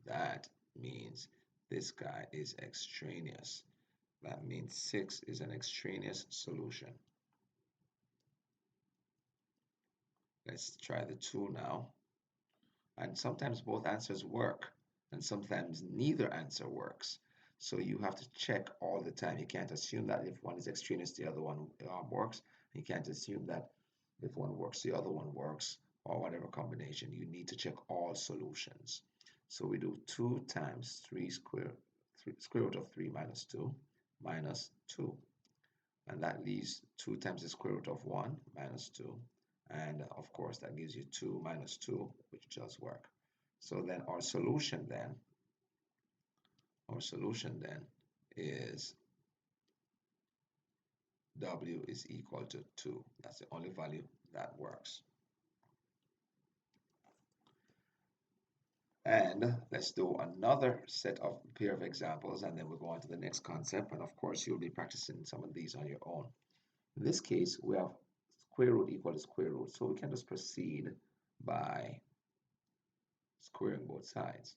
that means this guy is extraneous. That means 6 is an extraneous solution. Let's try the 2 now. And sometimes both answers work, and sometimes neither answer works. So you have to check all the time. You can't assume that if one is extraneous, the other one works. You can't assume that if one works, the other one works, or whatever combination. You need to check all solutions. So we do 2 times 3 square root of 3 minus 2 minus 2. And that leaves 2 times the square root of 1 minus 2. And of course, that gives you 2 minus 2, which does work. So then our solution then is w is equal to 2. That's the only value that works. And let's do another set of pair of examples, and then we'll go on to the next concept. And of course, you'll be practicing some of these on your own. In this case, we have square root equal to square root, so we can just proceed by squaring both sides.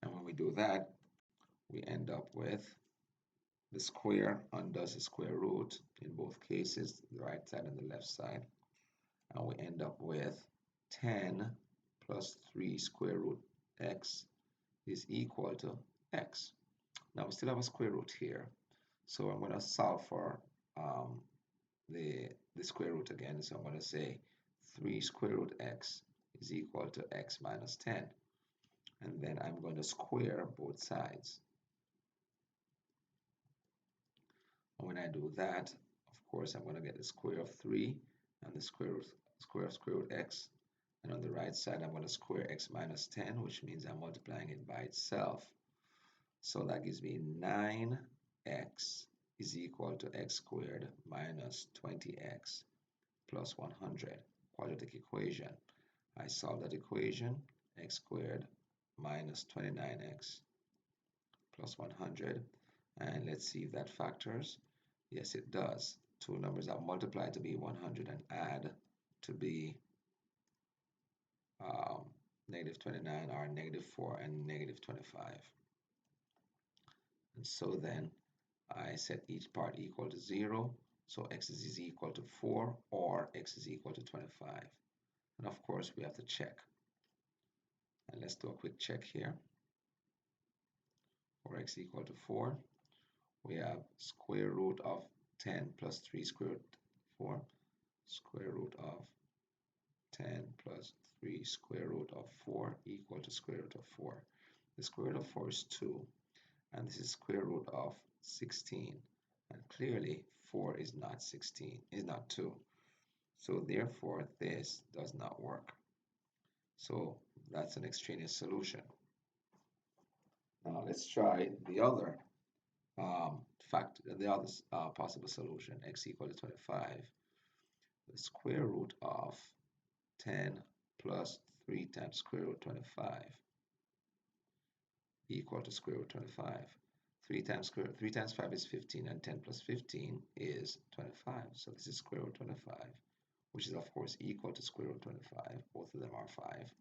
And when we do that, we end up with the square undoes the square root in both cases, the right side and the left side. And we end up with 10 plus 3 square root x is equal to x. Now we still have a square root here. So I'm going to solve for the square root again. So I'm going to say 3 square root x is equal to x minus 10. And then I'm going to square both sides. And when I do that, of course, I'm going to get the square of 3 and the square of square root x. And on the right side, I'm going to square x minus 10, which means I'm multiplying it by itself. So that gives me 9x is equal to x squared minus 20x plus 100. Quadratic equation. I solve that equation, x squared minus 29x plus 100. And let's see if that factors. Yes, it does. Two numbers are multiplied to be 100 and add to be negative 29 are negative 4 and negative 25. And so then I set each part equal to 0. So x is equal to 4 or x is equal to 25. And of course, we have to check. And let's do a quick check here. For x equal to 4, we have square root of 10 plus 3 square root 4. Square root of 10 plus 3 square root of 4 equal to square root of 4. The square root of 4 is 2. And this is square root of 16. And clearly 4 is not 16, is not 2. So therefore this does not work. So that's an extraneous solution. Now let's try the other possible solution, x equal to 25. The square root of 10 plus 3 times square root 25 equal to square root 25. 3 times 5 is 15, and 10 plus 15 is 25. So this is square root 25, which is of course equal to square root 25. Both of them are 5.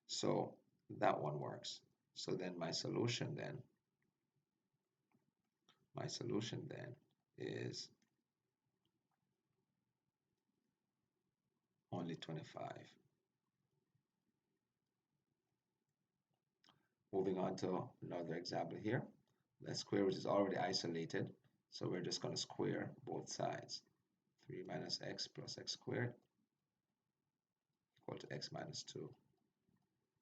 So that one works. So then my solution then is only 25. Moving on to another example here. The square root is already isolated, so we're just going to square both sides. 3 minus x plus x squared equal to x minus 2.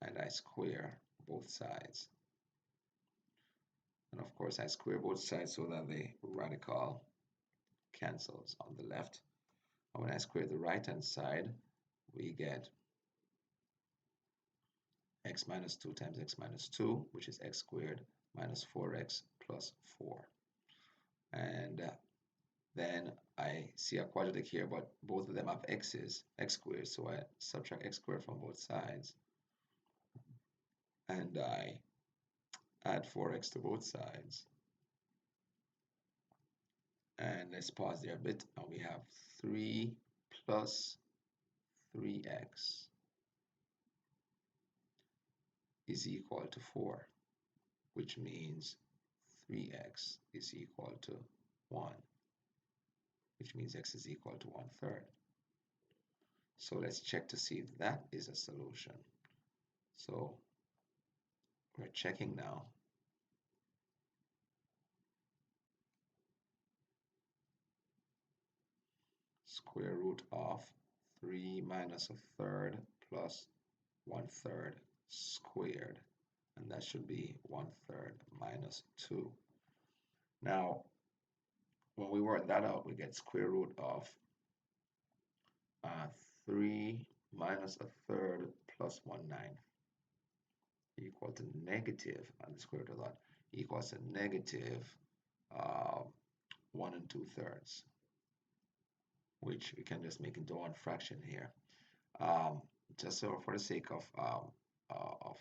And I square both sides. And of course, I square both sides so that the radical cancels on the left. And when I square the right-hand side, we get x minus 2 times x minus 2, which is x squared minus 4x plus 4. And then I see a quadratic here, but both of them have x's, x squared, so I subtract x squared from both sides. And I add 4x to both sides. And let's pause there a bit, and we have 3 plus 3x is equal to 4, which means 3x is equal to 1, which means x is equal to 1/3. So let's check to see if that is a solution. So we're checking now. Square root of 3 minus 1/3 plus 1/3 squared. And that should be 1/3 minus 2. Now, when we work that out, we get square root of 3 minus 1/3 plus 1/9 equal to negative, and the square root of that equals to negative 1 2/3, which we can just make into one fraction here. Just so for the sake of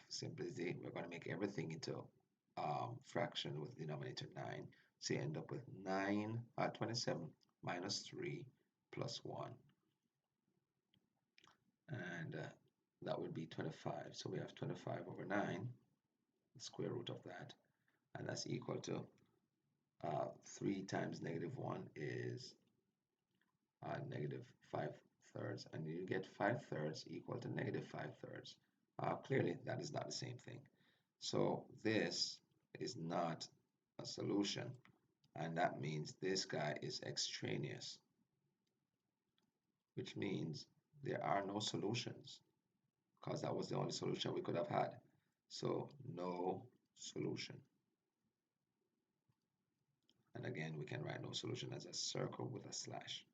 simplicity, we're going to make everything into fraction with denominator 9. So you end up with 27 minus 3 plus 1. And that would be 25. So we have 25 over 9, the square root of that. And that's equal to 3 times negative 1 is negative 5/3. And you get 5/3 equal to negative 5/3. Clearly, that is not the same thing. So this is not a solution. And that means this guy is extraneous. which means there are no solutions because that was the only solution we could have had. So no solution. And again, we can write no solution as a circle with a slash.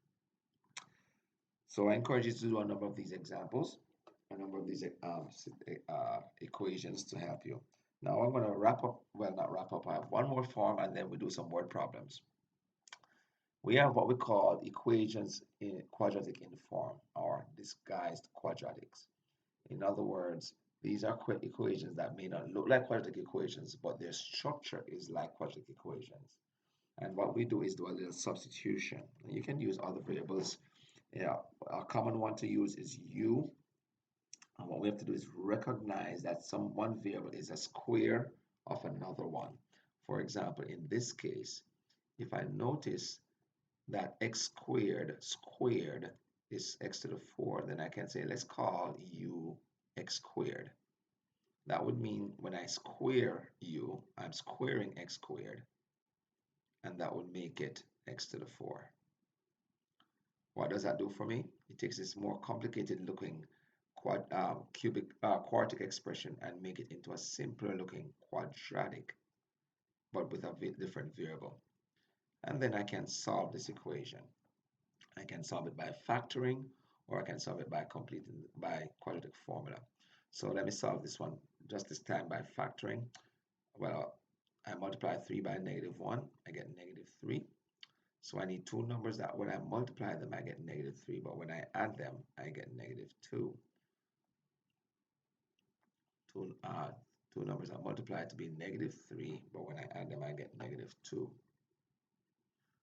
So I encourage you to do a number of these examples, a number of these equations to help you. Now I'm going to wrap up, well, not wrap up, I have one more form and then we do some word problems. We have what we call equations in quadratic in form or disguised quadratics. In other words, these are equations that may not look like quadratic equations, but their structure is like quadratic equations. And what we do is do a little substitution. You can use other variables. Yeah, a common one to use is u. And what we have to do is recognize that one variable is a square of another one. For example, in this case, if I notice that x squared is x to the 4, then I can say let's call u x squared. That would mean when I square u, I'm squaring x squared, and that would make it x to the 4. What does that do for me? It takes this more complicated looking quartic expression and make it into a simpler looking quadratic, but with a different variable. And then I can solve this equation. I can solve it by factoring, or I can solve it by completing by quadratic formula. So let me solve this one just this time by factoring. Well, I multiply 3 by -1, I get -3. So I need two numbers that when I multiply them, I get -3, but when I add them, I get -2. Two numbers are multiplied to be -3, but when I add them, I get -2.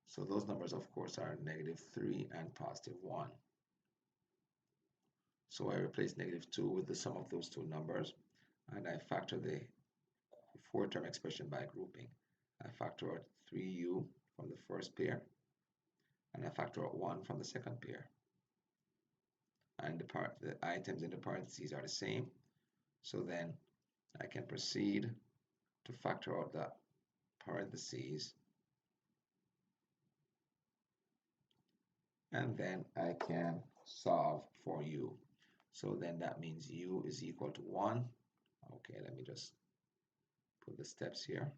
So those numbers, of course, are -3 and +1. So I replace -2 with the sum of those two numbers, and I factor the four-term expression by grouping. I factor out 3u from the first pair, and I factor out 1 from the second pair. And the items in the parentheses are the same. So then I can proceed to factor out the parentheses, and then I can solve for u. So then that means u is equal to 1. Okay, let me just put the steps here.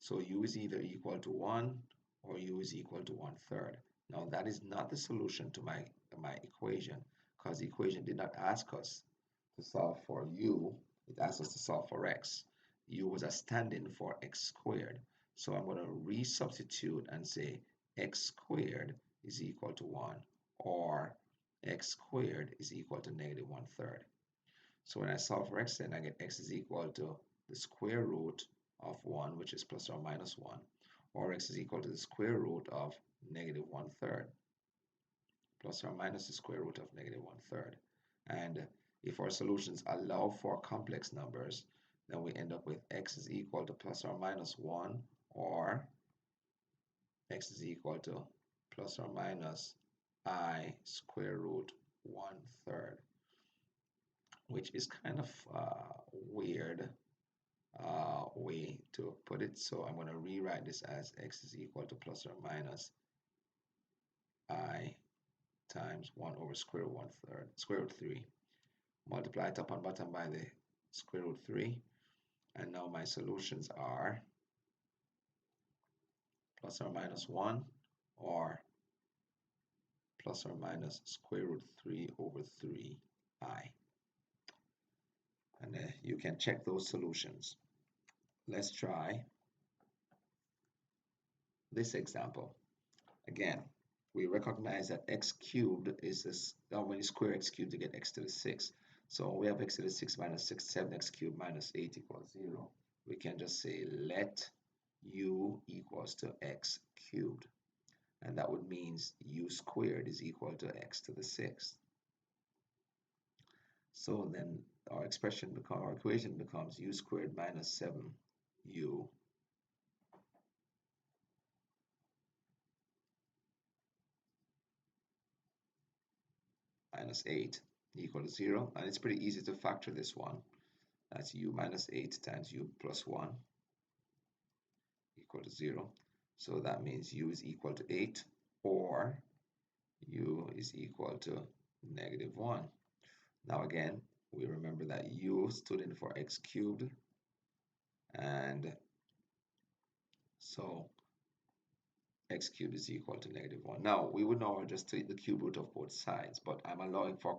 So u is either equal to 1 or u is equal to 1/3. Now that is not the solution to my equation, because the equation did not ask us to solve for u, it asked us to solve for x. U was a stand-in for x squared. So I'm going to resubstitute and say x squared is equal to 1, or x squared is equal to -1/3. So when I solve for x, then I get x is equal to the square root of 1, which is plus or minus 1, or x is equal to the square root of -1/3, plus or minus the square root of -1/3. And if our solutions allow for complex numbers, then we end up with x is equal to plus or minus 1, or x is equal to plus or minus I square root 1/3, which is kind of weird way to put it. So I'm going to rewrite this as x is equal to plus or minus I times 1 over square root 1/3, square root 3. Multiply top and bottom by the square root 3. And now my solutions are plus or minus 1, or plus or minus square root 3 over 3i. And you can check those solutions. Let's try this example. Again, we recognize that x cubed is this, when you square x cubed, you get x to the 6. So we have x to the 6 minus 6, 7x cubed minus 8 equals 0. We can just say let u equals to x cubed. And that would mean u squared is equal to x to the 6th. So then our equation becomes u squared minus 7u minus 8 equal to 0. And it's pretty easy to factor this one. That's u minus 8 times u plus 1 equal to 0. So that means u is equal to 8, or u is equal to -1. Now again, we remember that u stood in for x cubed, and so x cubed is equal to -1. Now we would normally just take the cube root of both sides, but I'm allowing for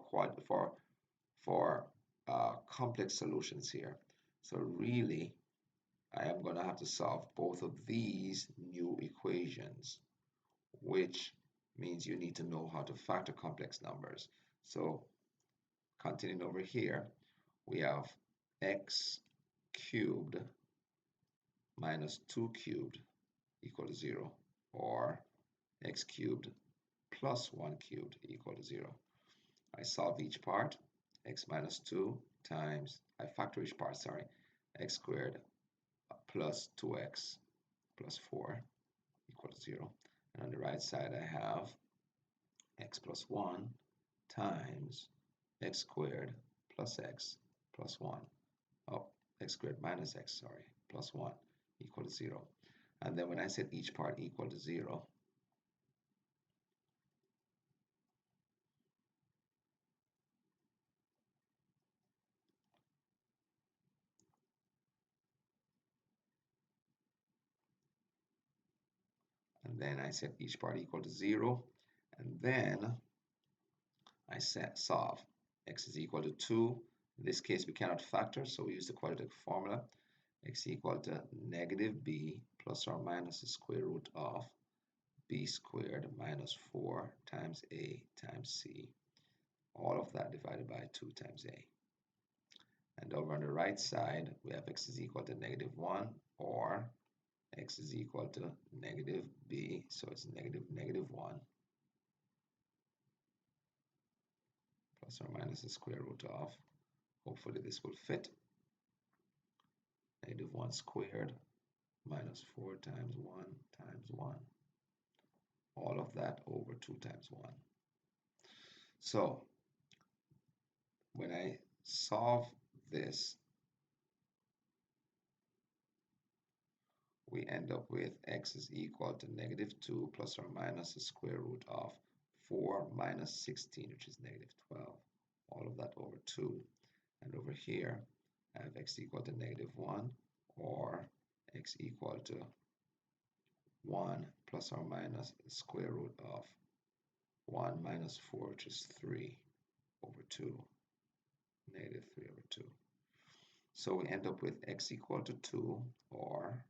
complex solutions here. So really, I am going to have to solve both of these new equations, which means you need to know how to factor complex numbers. So continuing over here, we have x cubed minus 2 cubed equal to 0, or x cubed plus 1 cubed equal to 0. I solve each part, x minus 2 times, I factor each part, sorry, x squared plus 2x plus 4 equal to 0. And on the right side, I have x plus 1 times x squared plus x plus 1. Oh, x squared minus x, sorry, plus 1 equal to 0. And then when I set each part equal to 0, and then I set each part equal to 0, and then I solve. X is equal to 2. In this case, we cannot factor, so we use the quadratic formula. X equal to negative b plus or minus the square root of b squared minus 4 times a times c. All of that divided by 2 times a. And over on the right side, we have x is equal to -1, or x is equal to negative b, so it's -1 plus or minus the square root of, hopefully this will fit, -1 squared minus 4 times 1 times 1. All of that over 2 times 1. So when I solve this, we end up with x is equal to -2 plus or minus the square root of 4 minus 16, which is -12. All of that over 2. And over here, I have x equal to -1, or x equal to 1 plus or minus the square root of 1 minus 4, which is 3 over 2, -3 over 2. So we end up with x equal to 2, or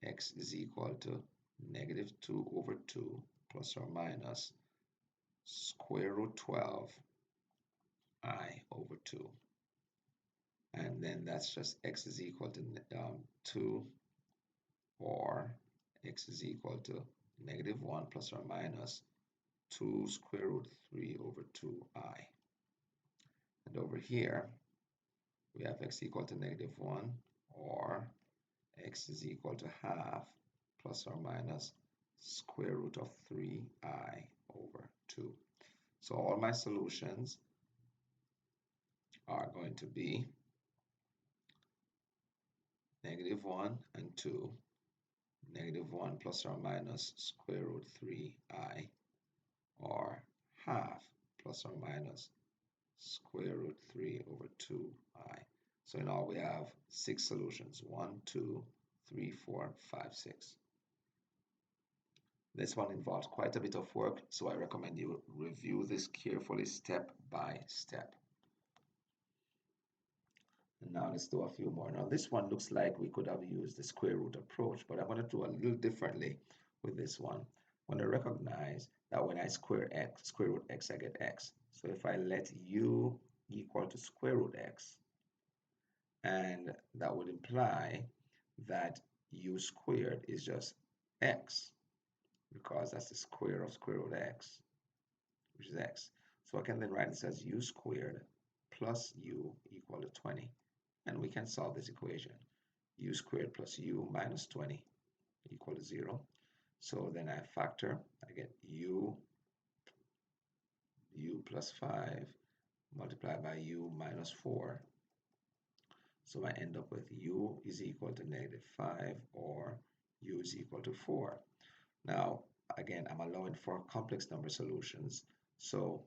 x is equal to -2 over 2 plus or minus square root 12 I over 2. And then that's just x is equal to 2, or x is equal to -1 plus or minus 2 square root 3 over 2i. And over here, we have x equal to -1, or x is equal to half plus or minus square root of 3i over 2. So all my solutions are going to be -1 and 2, -1 plus or minus square root 3i, or half plus or minus square root 3 over 2i. So in all, we have 6 solutions: 1, 2, 3, 4, 5, 6. This one involves quite a bit of work, so I recommend you review this carefully step by step. And now let's do a few more. Now this one looks like we could have used the square root approach, but I'm going to do a little differently with this one. I'm going to recognize that when I square root x, I get x. So if I let u equal to square root x, and that would imply that u squared is just x, because that's the square of square root x, which is x. So I can then write this as u squared plus u equal to 20. And we can solve this equation. U squared plus u minus 20 equal to 0. So then I factor, I get u plus 5 multiplied by u minus 4. So I end up with u is equal to -5, or u is equal to 4. Now, again, I'm allowing for complex number solutions. So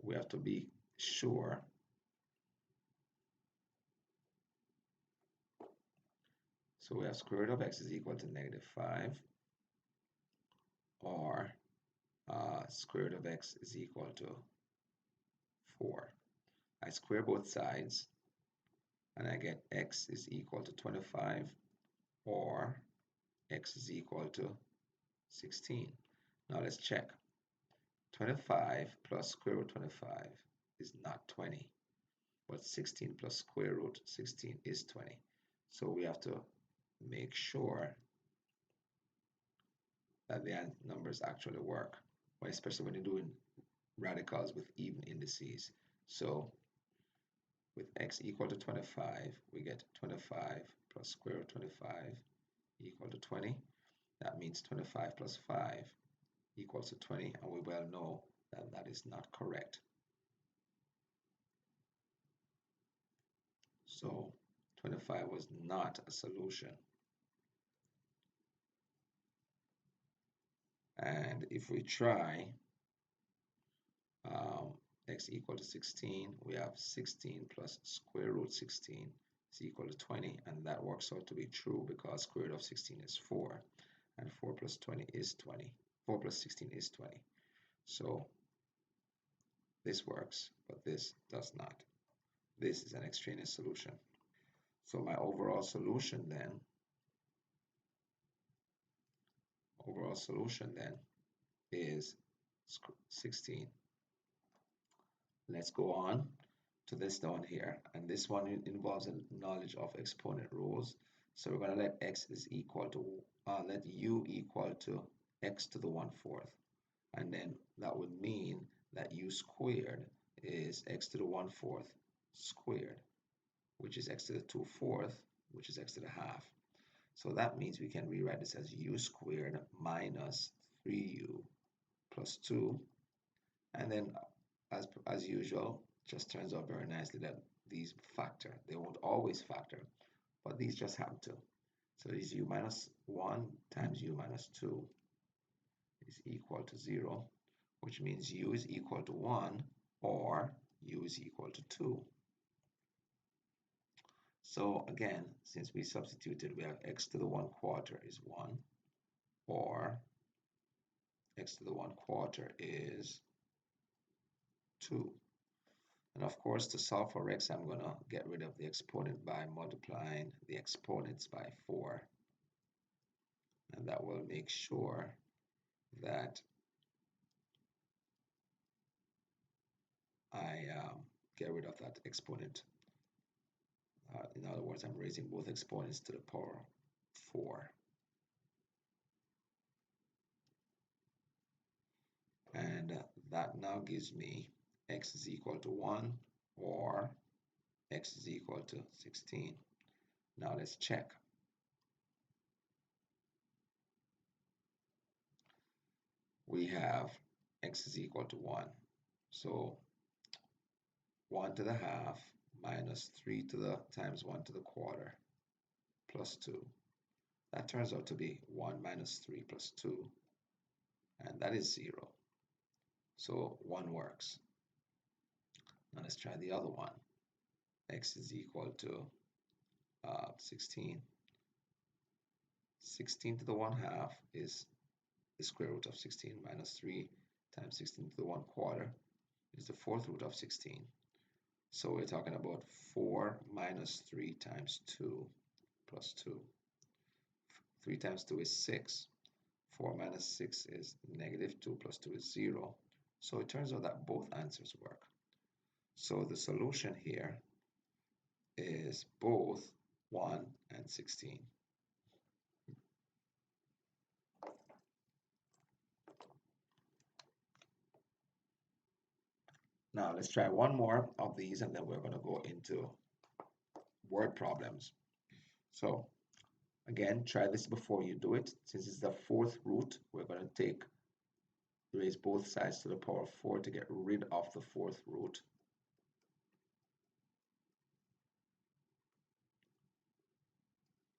we have to be sure. So we have square root of x is equal to -5, or square root of x is equal to 4. I square both sides, and I get x is equal to 25, or x is equal to 16. Now let's check. 25 plus square root 25 is not 20, but 16 plus square root 16 is 20. So we have to make sure that the numbers actually work, especially when you're doing radicals with even indices. So with x equal to 25, we get 25 plus square root 25 equal to 20. That means 25 plus 5 equals to 20, and we well know that that is not correct. So 25 was not a solution. And if we try x equal to 16, we have 16 plus square root 16 is equal to 20, and that works out to be true because square root of 16 is 4, and 4 plus 20 is 20. 4 plus 16 is 20. So this works, but this does not. This is an extraneous solution. So my overall solution then is 16. Let's go on to this down here, and this one involves a knowledge of exponent rules. So we're going to let x is equal to let u equal to x to the 1/4, and then that would mean that u squared is x to the 1/4 squared, which is x to the 2/4, which is x to the half. So that means we can rewrite this as u squared minus 3u plus 2, and then as usual, just turns out very nicely that these factor. They won't always factor, but these just happen to. So this u minus 1 times u minus 2 is equal to 0, which means u is equal to 1 or u is equal to 2. So again, since we substituted, we have x to the 1/4 is 1, or x to the 1/4 is 2. And of course, to solve for x, I'm going to get rid of the exponent by multiplying the exponents by 4. And that will make sure that I get rid of that exponent. In other words, I'm raising both exponents to the power 4. And that now gives me x is equal to 1 or x is equal to 16. Now let's check. We have x is equal to 1. So 1 to the half minus 3 to the times 1 to the quarter plus 2. That turns out to be 1 minus 3 plus 2, and that is 0. So 1 works. Now let's try the other one. X is equal to 16. 16 to the 1/2 is the square root of 16 minus 3 times 16 to the 1/4 is the 4th root of 16. So we're talking about 4 minus 3 times 2 plus 2. 3 times 2 is 6. 4 minus 6 is -2 plus 2 is 0. So it turns out that both answers work. So the solution here is both 1 and 16. Now let's try one more of these, and then we're going to go into word problems. So again, try this before you do it. Since it's the 4th root, we're going to raise both sides to the power 4 to get rid of the 4th root.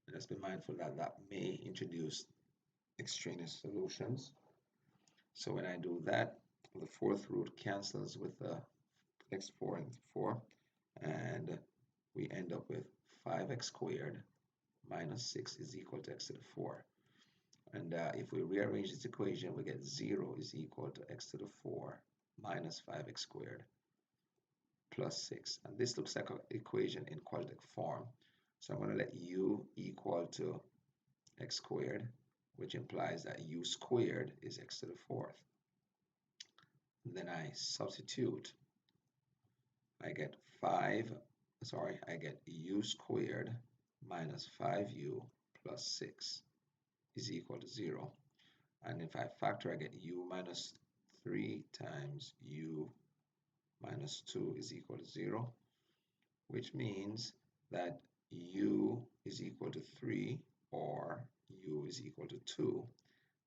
And just be mindful that that may introduce extraneous solutions. So when I do that, the fourth root cancels with the x4 and 4, and we end up with 5x squared minus 6 is equal to x to the 4. And if we rearrange this equation, we get 0 is equal to x to the 4 minus 5x squared plus 6. And this looks like an equation in quadratic form. So I'm going to let u equal to x squared, which implies that u squared is x to the 4th. And then I substitute. I get I get u squared minus 5u plus 6 is equal to 0. And if I factor, I get u minus 3 times u minus 2 is equal to 0, which means that u is equal to 3 or u is equal to 2,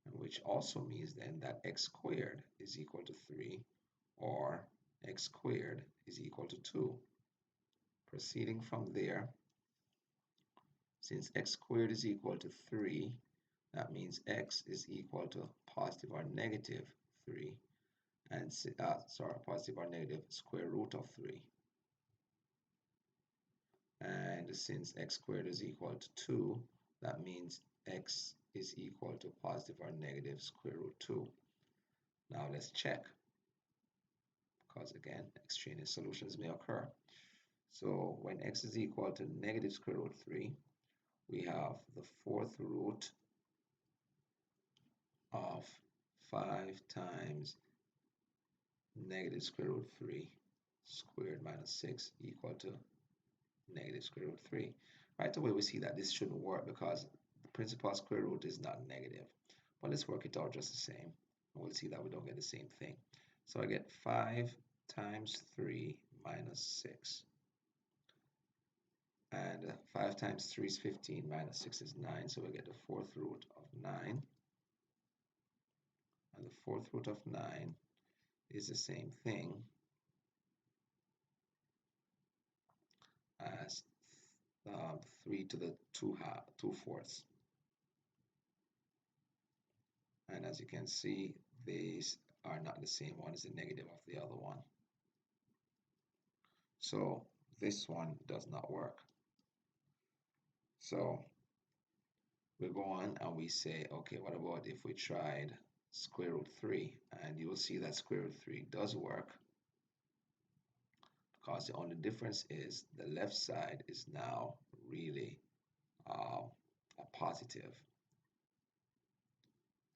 and which also means then that x squared is equal to 3 or x squared is equal to 2. Proceeding from there, since x squared is equal to 3, that means x is equal to positive or negative 3, and positive or negative square root of 3. And since x squared is equal to 2, that means x is equal to positive or negative square root 2. Now let's check, because again, extraneous solutions may occur. So when x is equal to negative square root 3, we have the fourth root of 5 times negative square root 3 squared minus 6 equal to negative square root 3. Right away we see that this shouldn't work because the principal square root is not negative. But let's work it out just the same. And we'll see that we don't get the same thing. So I get 5 times 3 minus 6. And 5 times 3 is 15, minus 6 is 9. So we get the fourth root of 9. And the fourth root of 9 is the same thing as 3 to the 2/4. And as you can see, these are not the same. One is the negative of the other one. So this one does not work. So we go on and we say, okay, what about if we tried square root 3? And you will see that square root 3 does work, because the only difference is the left side is now really a positive.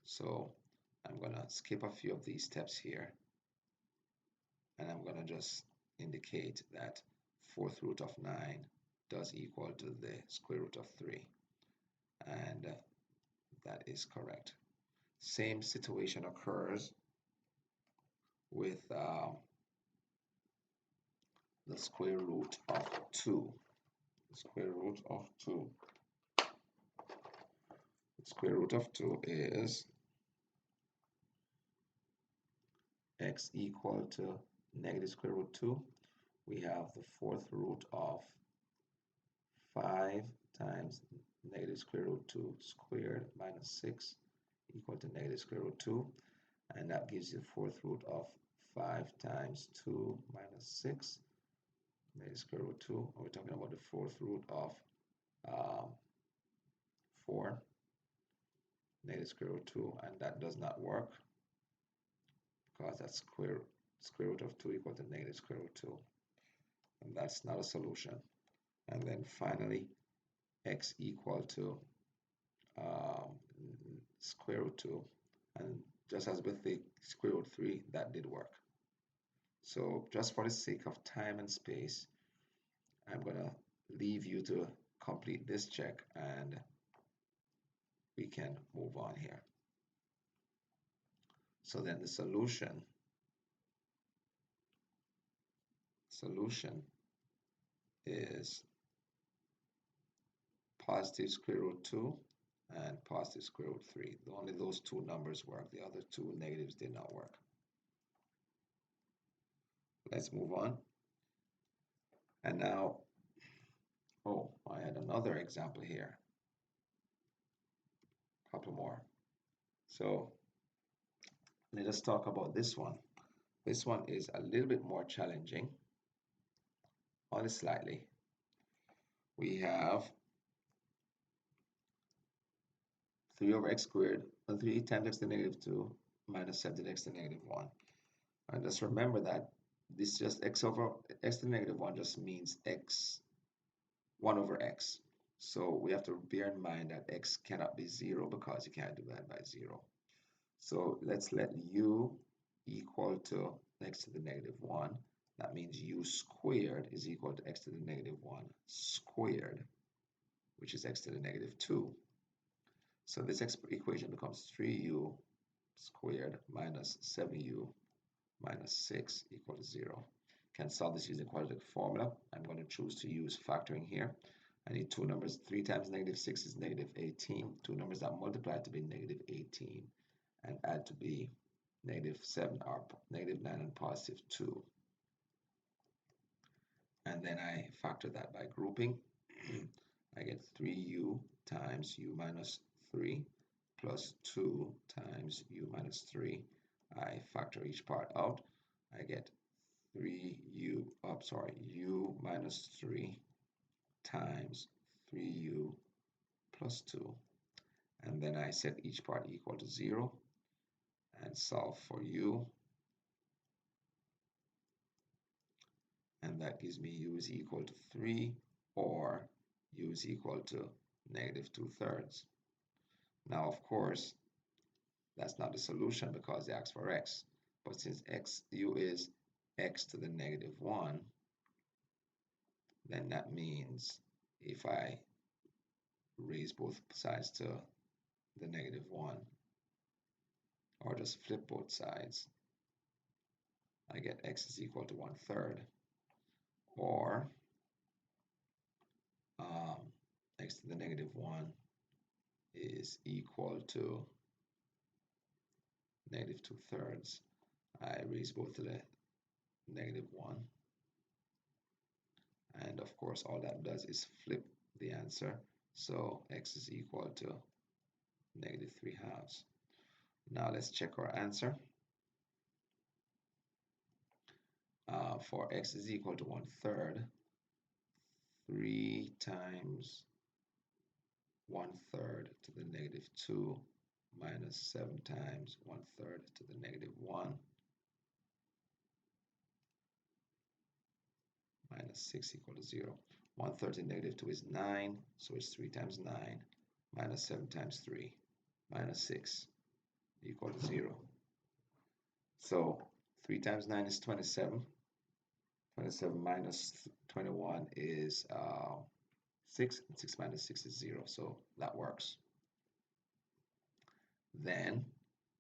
So I'm going to skip a few of these steps here, and I'm going to just indicate that fourth root of 9 does equal to the square root of 3, and that is correct. Same situation occurs with the square root of 2. The square root of 2. The square root of 2 is x equal to negative square root 2. We have the fourth root of 5 times negative square root 2 squared minus 6 equal to negative square root 2. And that gives you the fourth root of 5 times 2 minus 6, negative square root 2. And we're talking about the fourth root of 4, negative square root 2. And that does not work, because that's square root of 2 equal to negative square root 2. And that's not a solution. And then finally, x equal to square root 2. And just as with the square root 3, that did work. So just for the sake of time and space, I'm going to leave you to complete this check, and we can move on here. So then the solution is positive square root 2 and positive square root 3. Only those two numbers work. The other two negatives did not work. Let's move on. And now, oh, I had another example here. A couple more. So let us talk about this one. This one is a little bit more challenging, only slightly. We have 3 over x squared, 3 times x to the negative 2 minus 7 to the x to the negative 1. And just remember that this just x over x to the negative 1 just means x 1 over x. So we have to bear in mind that x cannot be 0 because you can't divide by 0. So let's let u equal to x to the negative 1. That means u squared is equal to x to the negative 1 squared, which is x to the negative 2. So this equation becomes 3u squared minus 7u minus 6 equal to 0. Can solve this using quadratic formula. I'm going to choose to use factoring here. I need two numbers. 3 times negative 6 is negative 18. Two numbers that multiply to be negative 18 and add to be negative 7 are negative 9 and positive 2. And then I factor that by grouping. I get 3u times u minus 3 plus 2 times u minus 3. I factor each part out. I get u minus 3 times 3u plus 2. And then I set each part equal to 0 and solve for u. And that gives me u is equal to 3 or u is equal to negative 2/3. Now, of course, that's not the solution because they asked for x. But since u is x to the negative 1, then that means if I raise both sides to the negative 1, or just flip both sides, I get x is equal to 1/3, or x to the negative 1 is equal to negative 2/3. I raise both to the negative 1, and of course all that does is flip the answer, so x is equal to negative 3/2. Now let's check our answer. For x is equal to 1/3, 3 times 1/3 to the negative 2 minus 7 times 1/3 to the negative 1 minus 6 equal to 0. 1/3 to negative 2 is 9, so it's 3 times 9 minus 7 times 3 minus 6 equal to 0. So 3 times 9 is 27. 27 minus 21 is 6. 6 minus 6 is 0, so that works. Then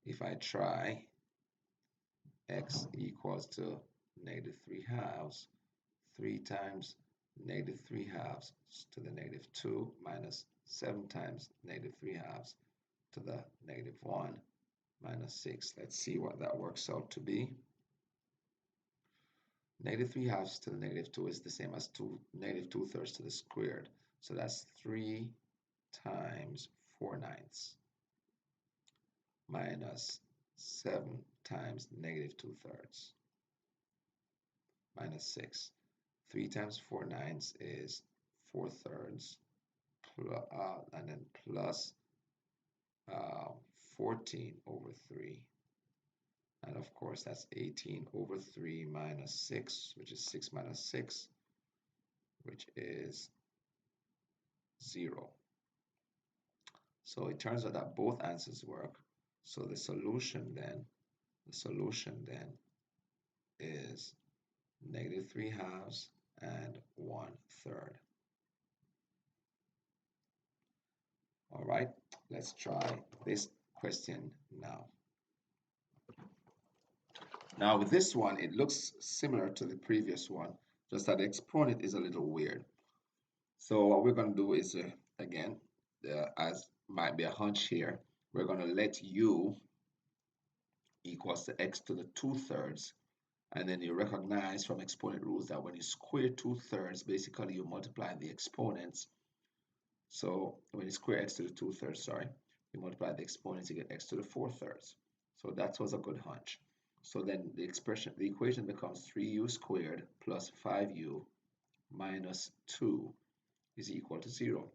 if I try x equals to negative 3/2, 3 times negative 3/2 to the negative 2 minus 7 times negative 3/2 to the negative 1 minus 6. Let's see what that works out to be. Negative 3/2 to the negative 2 is the same as negative 2/3 to the squared. So that's 3 times 4/9 minus 7 times negative 2/3 minus 6. 3 times 4/9 is 4/3, and then plus 14 over 3. And of course, that's 18 over 3 minus 6, which is 6 minus 6, which is 0. So it turns out that both answers work. So the solution then is negative 3/2 and 1/3. All right, let's try this question now. Now with this one, it looks similar to the previous one, just that the exponent is a little weird. So what we're going to do is, again, as might be a hunch here, we're going to let u equals to x to the 2/3, and then you recognize from exponent rules that when you square 2/3, basically you multiply the exponents. So when you square x to the 2/3, sorry, you multiply the exponents, you get x to the 4/3. So that was a good hunch. So then the equation becomes 3u squared plus 5u minus 2 is equal to 0.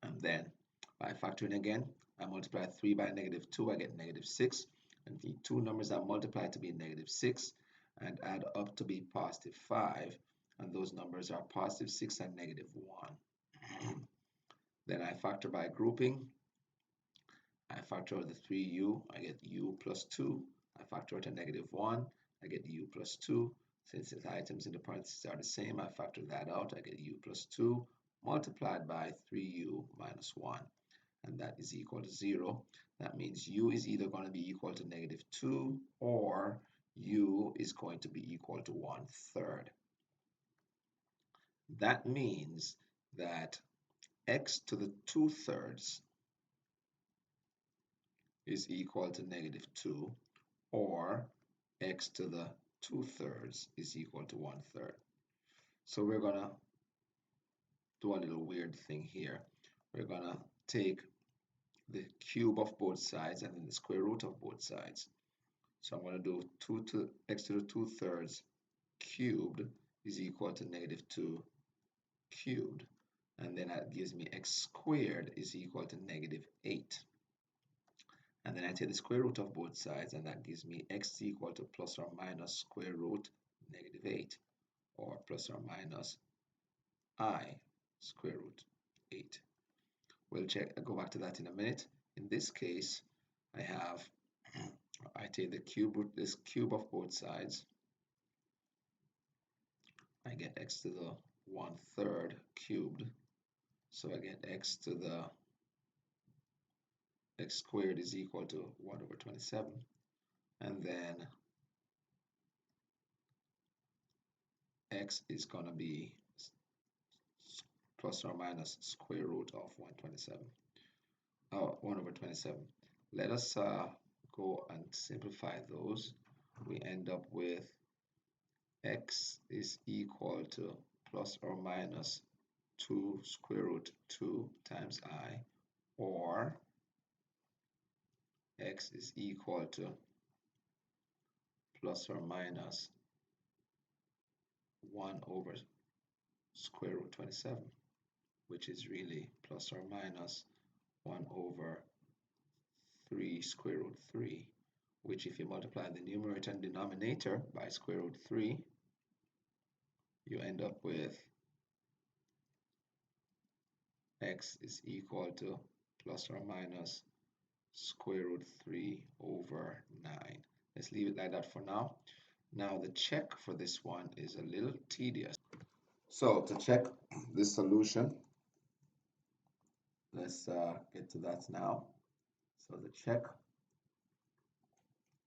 And then by factoring again, I multiply 3 by negative 2, I get negative 6. And the two numbers I multiply to be negative 6 and add up to be positive 5. And those numbers are positive 6 and negative 1. Then I factor by grouping. I factor out the 3u, I get u plus 2. I factor out a negative 1, I get u plus 2. Since the items in the parentheses are the same, I factor that out, I get u plus 2 multiplied by 3u minus 1. And that is equal to 0. That means u is either going to be equal to negative 2 or u is going to be equal to 1/3. That means that x to the 2/3 is equal to negative 2 or x to the 2/3 is equal to 1/3. So we're going to do a little weird thing here. We're going to take the cube of both sides and then the square root of both sides. So I'm going to do x to the 2/3 cubed is equal to negative 2 cubed. And then that gives me x squared is equal to negative 8. And then I take the square root of both sides, and that gives me x is equal to plus or minus square root negative 8, or plus or minus I square root 8. We'll go back to that in a minute. In this case, I take this cube of both sides. I get x to the 1/3 cubed. So I get x squared is equal to 1/27. And then x is going to be plus or minus square root of 1/27. Let us go and simplify those. We end up with x is equal to plus or minus 2 square root 2 times I, or x is equal to plus or minus 1/square root 27, which is really plus or minus 1/3 square root 3, which if you multiply the numerator and denominator by square root 3, you end up with x is equal to plus or minus square root 3/9. Let's leave it like that for now. Now the check for this one is a little tedious. So to check this solution, let's get to that now. So the check,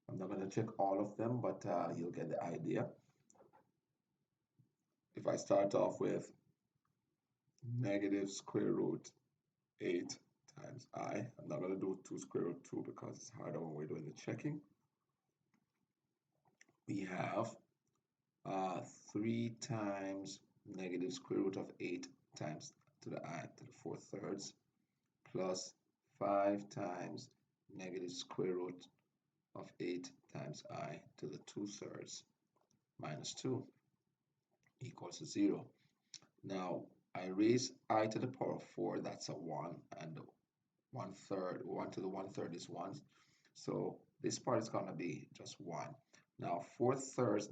I'm not going to check all of them, but you'll get the idea. If I start off with negative square root 8 times I, I'm not going to do 2 square root 2 because it's harder when we're doing the checking. We have 3 times negative square root of 8 times to the I to the 4/3 plus 5 times negative square root of 8 times I to the 2/3 minus 2 equals to 0. Now I raise I to the power of 4, that's a 1, and 1/3, 1 to the 1/3 is 1. So this part is going to be just 1. Now 4/3,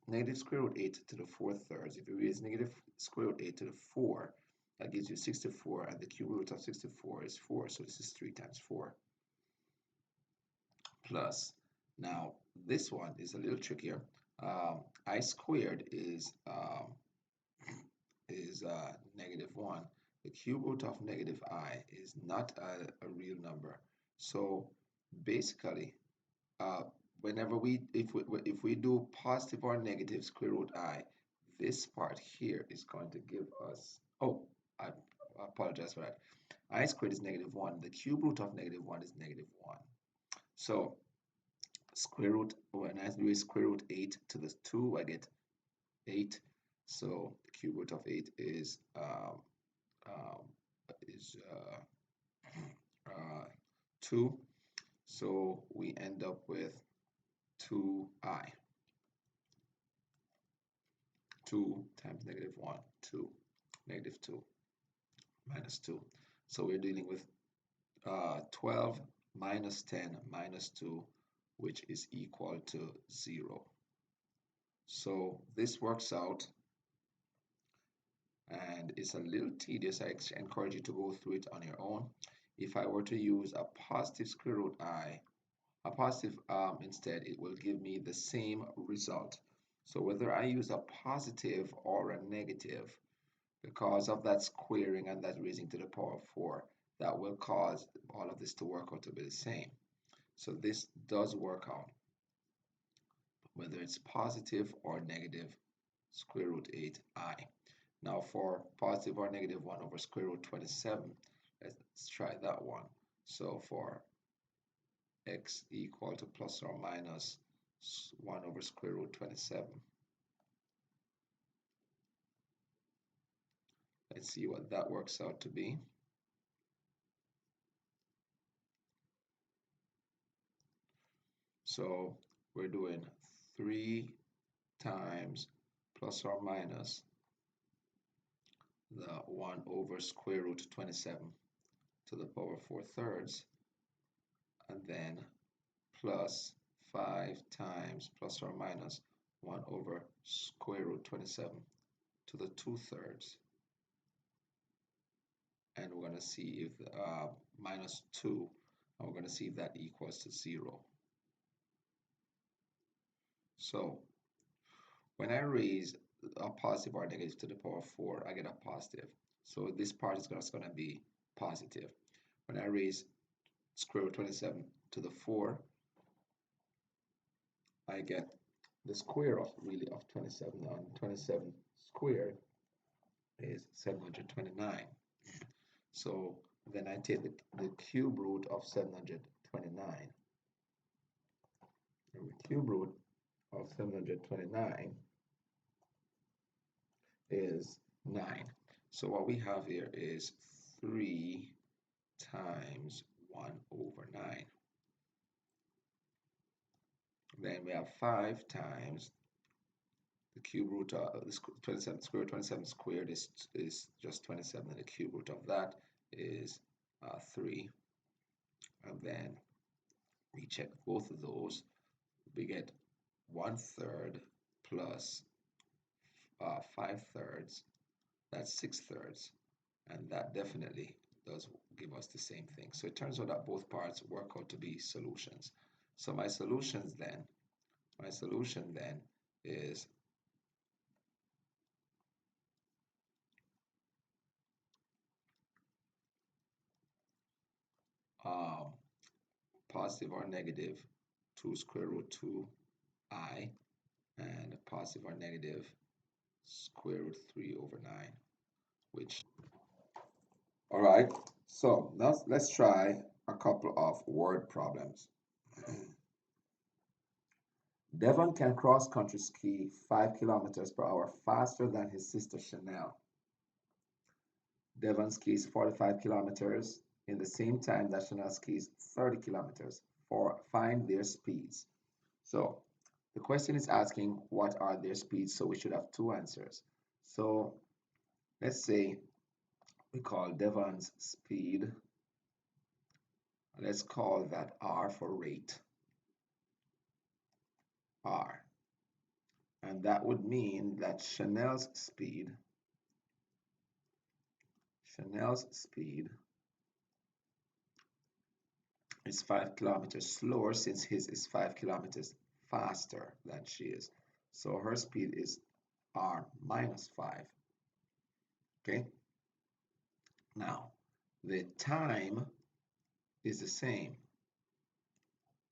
negative square root 8 to the 4/3. If you raise negative square root 8 to the 4, that gives you 64, and the cube root of 64 is 4, so this is 3 times 4. Plus, now this one is a little trickier. I squared is -1. The cube root of negative I is not a real number. So basically, whenever if we do positive or negative square root I, this part here is going to give us, oh, I apologize for that. I squared is -1. The cube root of -1 is -1. So square root, when I do square root 8 to the 2, I get 8. So the cube root of 8 is 2. So we end up with 2i. 2 times -1, 2, -2, -2. So we're dealing with 12 minus 10 minus 2, which is equal to 0. So this works out, and it's a little tedious. I encourage you to go through it on your own. If I were to use a positive square root I, a positive instead, it will give me the same result. So whether I use a positive or a negative, because of that squaring and that raising to the power of 4, that will cause all of this to work out to be the same. So this does work out, whether it's positive or negative square root 8i. Now for positive or negative 1 over square root 27, let's try that one. So for x equal to plus or minus 1 over square root 27. Let's see what that works out to be. So we're doing 3 times plus or minus the 1 over square root 27 to the power 4/3, and then plus 5 times plus or minus 1 over square root 27 to the 2/3. And we're going to see if minus 2, and we're going to see if that equals to 0. So when I raise a positive or negative to the power of 4, I get a positive. So this part is just going to be positive. When I raise square root 27 to the 4, I get the square of 27. And 27 squared is 729. So then I take the cube root of 729. And the cube root of 729 is 9. So what we have here is 3 times 1 over 9. Then we have 5 times the cube root of 27 squared. 27 squared is just 27, and the cube root of that is 3. And then we check both of those. We get 1/3 plus 5/3. That's 6/3, and that definitely does give us the same thing. So it turns out that both parts work out to be solutions. So my solution then is positive or negative 2 square root 2i, and positive or negative square root 3 over 9, which, all right, so now let's try a couple of word problems. Devon can cross-country ski 5 kilometers per hour faster than his sister Chanel. Devon skis 45 kilometers in the same time that Chanel skis 30 kilometers. Find their speeds. So the question is asking what are their speeds, so we should have two answers. So let's say we call Devon's speed, let's call that R for rate, R. And that would mean that Chanel's speed is 5 kilometers slower, since his is 5 kilometers faster than she is. So her speed is R minus 5. Okay? Now, the time is the same.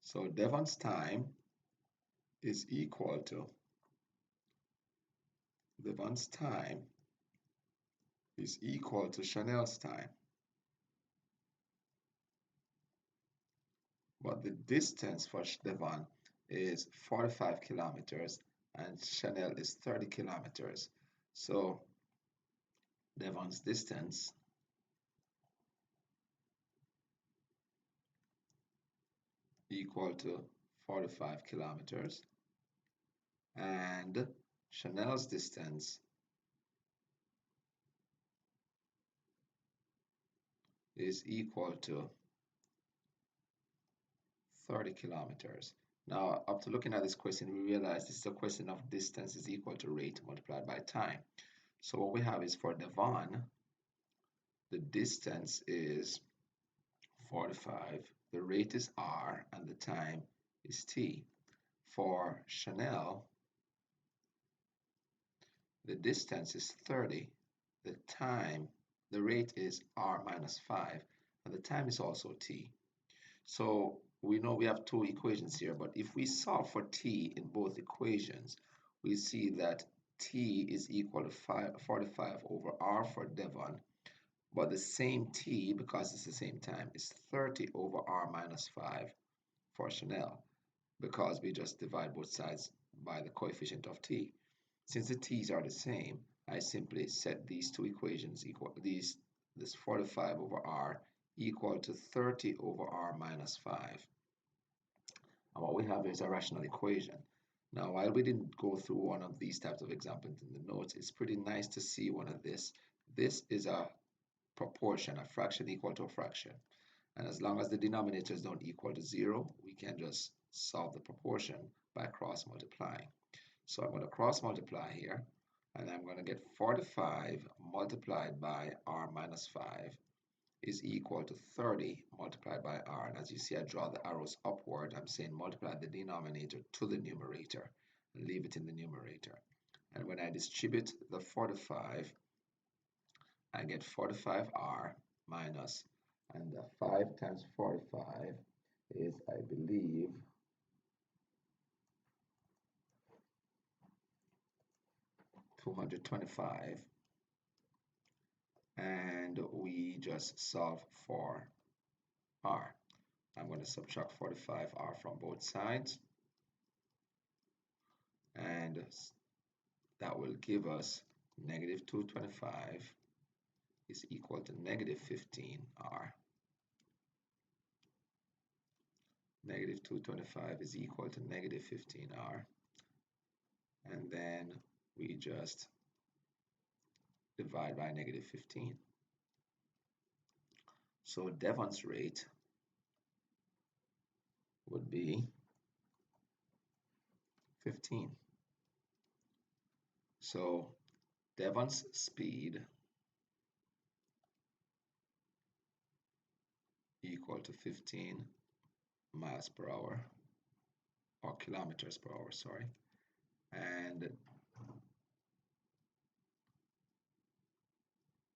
So Devon's time is equal to Chanel's time. But the distance for Devon is 45 kilometers and Chanel is 30 kilometers. So Devon's distance equal to 45 kilometers, and Chanel's distance is equal to 30 kilometers. Now, after looking at this question, we realize this is a question of distance is equal to rate multiplied by time. So what we have is for Devon, the distance is 45, the rate is r, and the time is t. For Chanel, the distance is 30, the rate is r minus 5, and the time is also t. So we know we have two equations here, but if we solve for t in both equations, we see that t is equal to 45 over r for Devon, but the same t, because it's the same time, is 30 over r minus 5 for Chanel, because we just divide both sides by the coefficient of t. Since the t's are the same, I simply set these two equations equal, this 45 over r equal to 30 over r minus 5. And what we have is a rational equation. Now, while we didn't go through one of these types of examples in the notes, it's pretty nice to see one of this. This is a proportion, a fraction equal to a fraction. And as long as the denominators don't equal to 0, we can just solve the proportion by cross multiplying. So I'm going to cross multiply here, and I'm going to get 45 multiplied by r minus 5 is equal to 30 multiplied by r. And as you see, I draw the arrows upward. I'm saying multiply the denominator to the numerator and leave it in the numerator. And when I distribute the 45, I get 45r minus, and the 5 times 45 is, I believe, 225, and we just solve for r. I'm going to subtract 45r from both sides, and that will give us negative 225 is equal to negative 15r. Negative 225 is equal to negative 15r, and then we just divide by negative 15. So Devon's rate would be 15. So Devon's speed equal to 15 miles per hour, or kilometers per hour, sorry.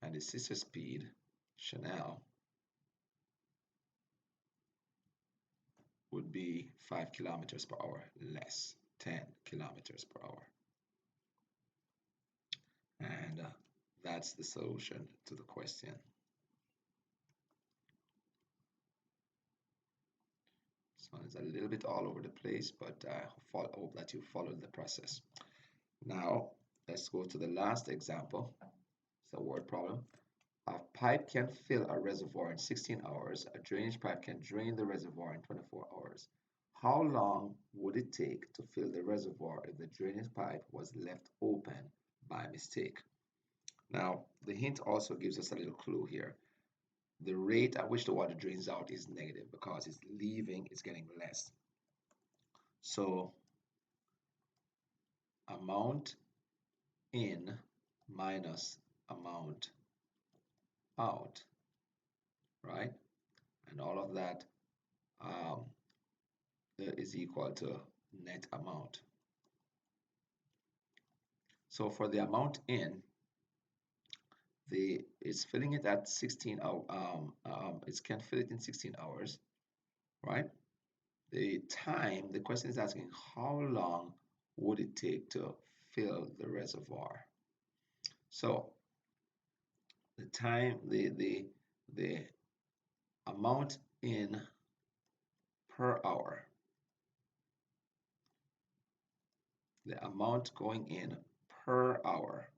And his sister speed, Chanel, would be 5 kilometers per hour less, 10 kilometers per hour. And that's the solution to the question. This one is a little bit all over the place, but I hope that you followed the process. Now, let's go to the last example. It's a word problem. A pipe can fill a reservoir in 16 hours. A drainage pipe can drain the reservoir in 24 hours. How long would it take to fill the reservoir if the drainage pipe was left open by mistake? Now, the hint also gives us a little clue here. The rate at which the water drains out is negative because it's leaving, it's getting less. So, amount in minus amount out, right? And all of that is equal to net amount. So for the amount in, it's filling it at 16 hours. It can fill it in 16 hours, right? The time, the question is asking how long would it take to fill the reservoir? So the time, the amount in per hour, the amount going in per hour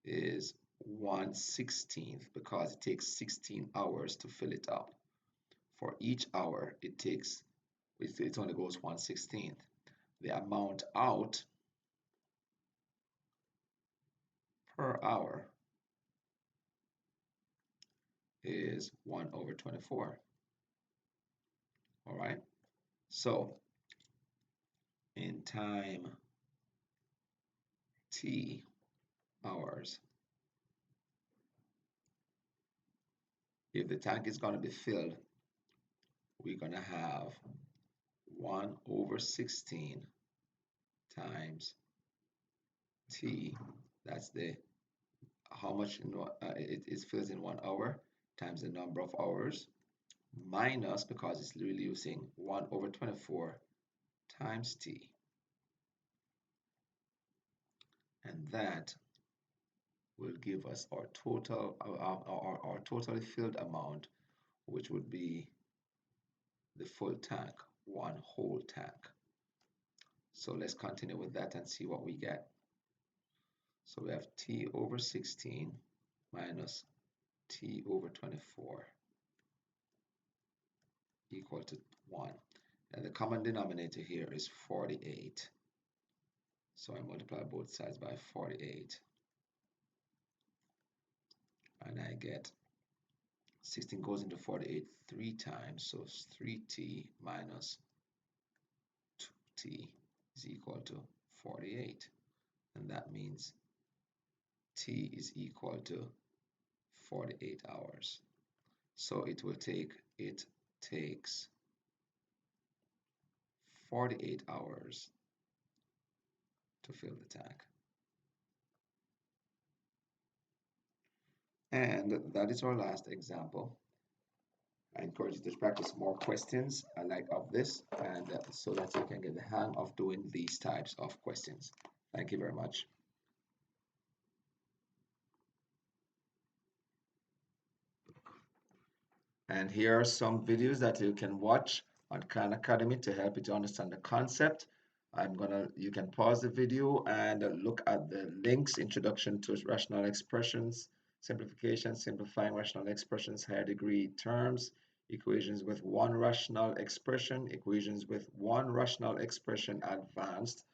is 1/16 because it takes 16 hours to fill it up. For each hour, it takes it only goes 1/16. The amount out per hour is 1/24. All right. So in time t hours, if the tank is going to be filled, we're going to have 1/16 times t. That's the how much it is fills in 1 hour times the number of hours minus, because it's literally using 1/24 times t, and that will give us our total our totally filled amount, which would be the full tank, one whole tank. So let's continue with that and see what we get. So we have t/16 minus t/24 equal to 1. And the common denominator here is 48. So I multiply both sides by 48. And I get 16 goes into 48 3 times. So it's 3t minus 2t is equal to 48. And that means t is equal to 48 hours. So it takes 48 hours to fill the tank. And that is our last example. I encourage you to practice more questions like of this, and so that you can get the hang of doing these types of questions. Thank you very much. And here are some videos that you can watch on Khan Academy to help you to understand the concept. You can pause the video and look at the links: Introduction to Rational Expressions, Simplification, Simplifying Rational Expressions, Higher Degree Terms, Equations with one rational expression, Equations with one rational expression Advanced,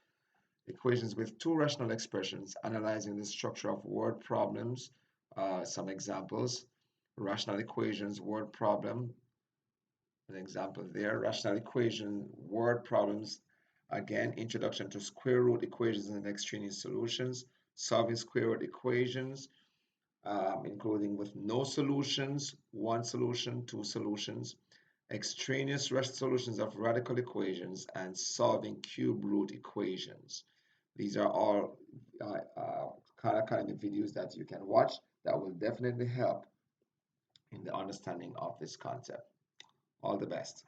Equations with two rational expressions, Analyzing the Structure of Word Problems, some examples, Rational Equations Word Problem, an example there, Rational Equation Word Problems, again, Introduction to Square Root Equations and Extraneous Solutions, Solving Square Root Equations, including with no solutions, one solution, two solutions, extraneous solutions of radical equations, and solving cube root equations. These are all Khan Academy videos that you can watch that will definitely help in the understanding of this concept. All the best.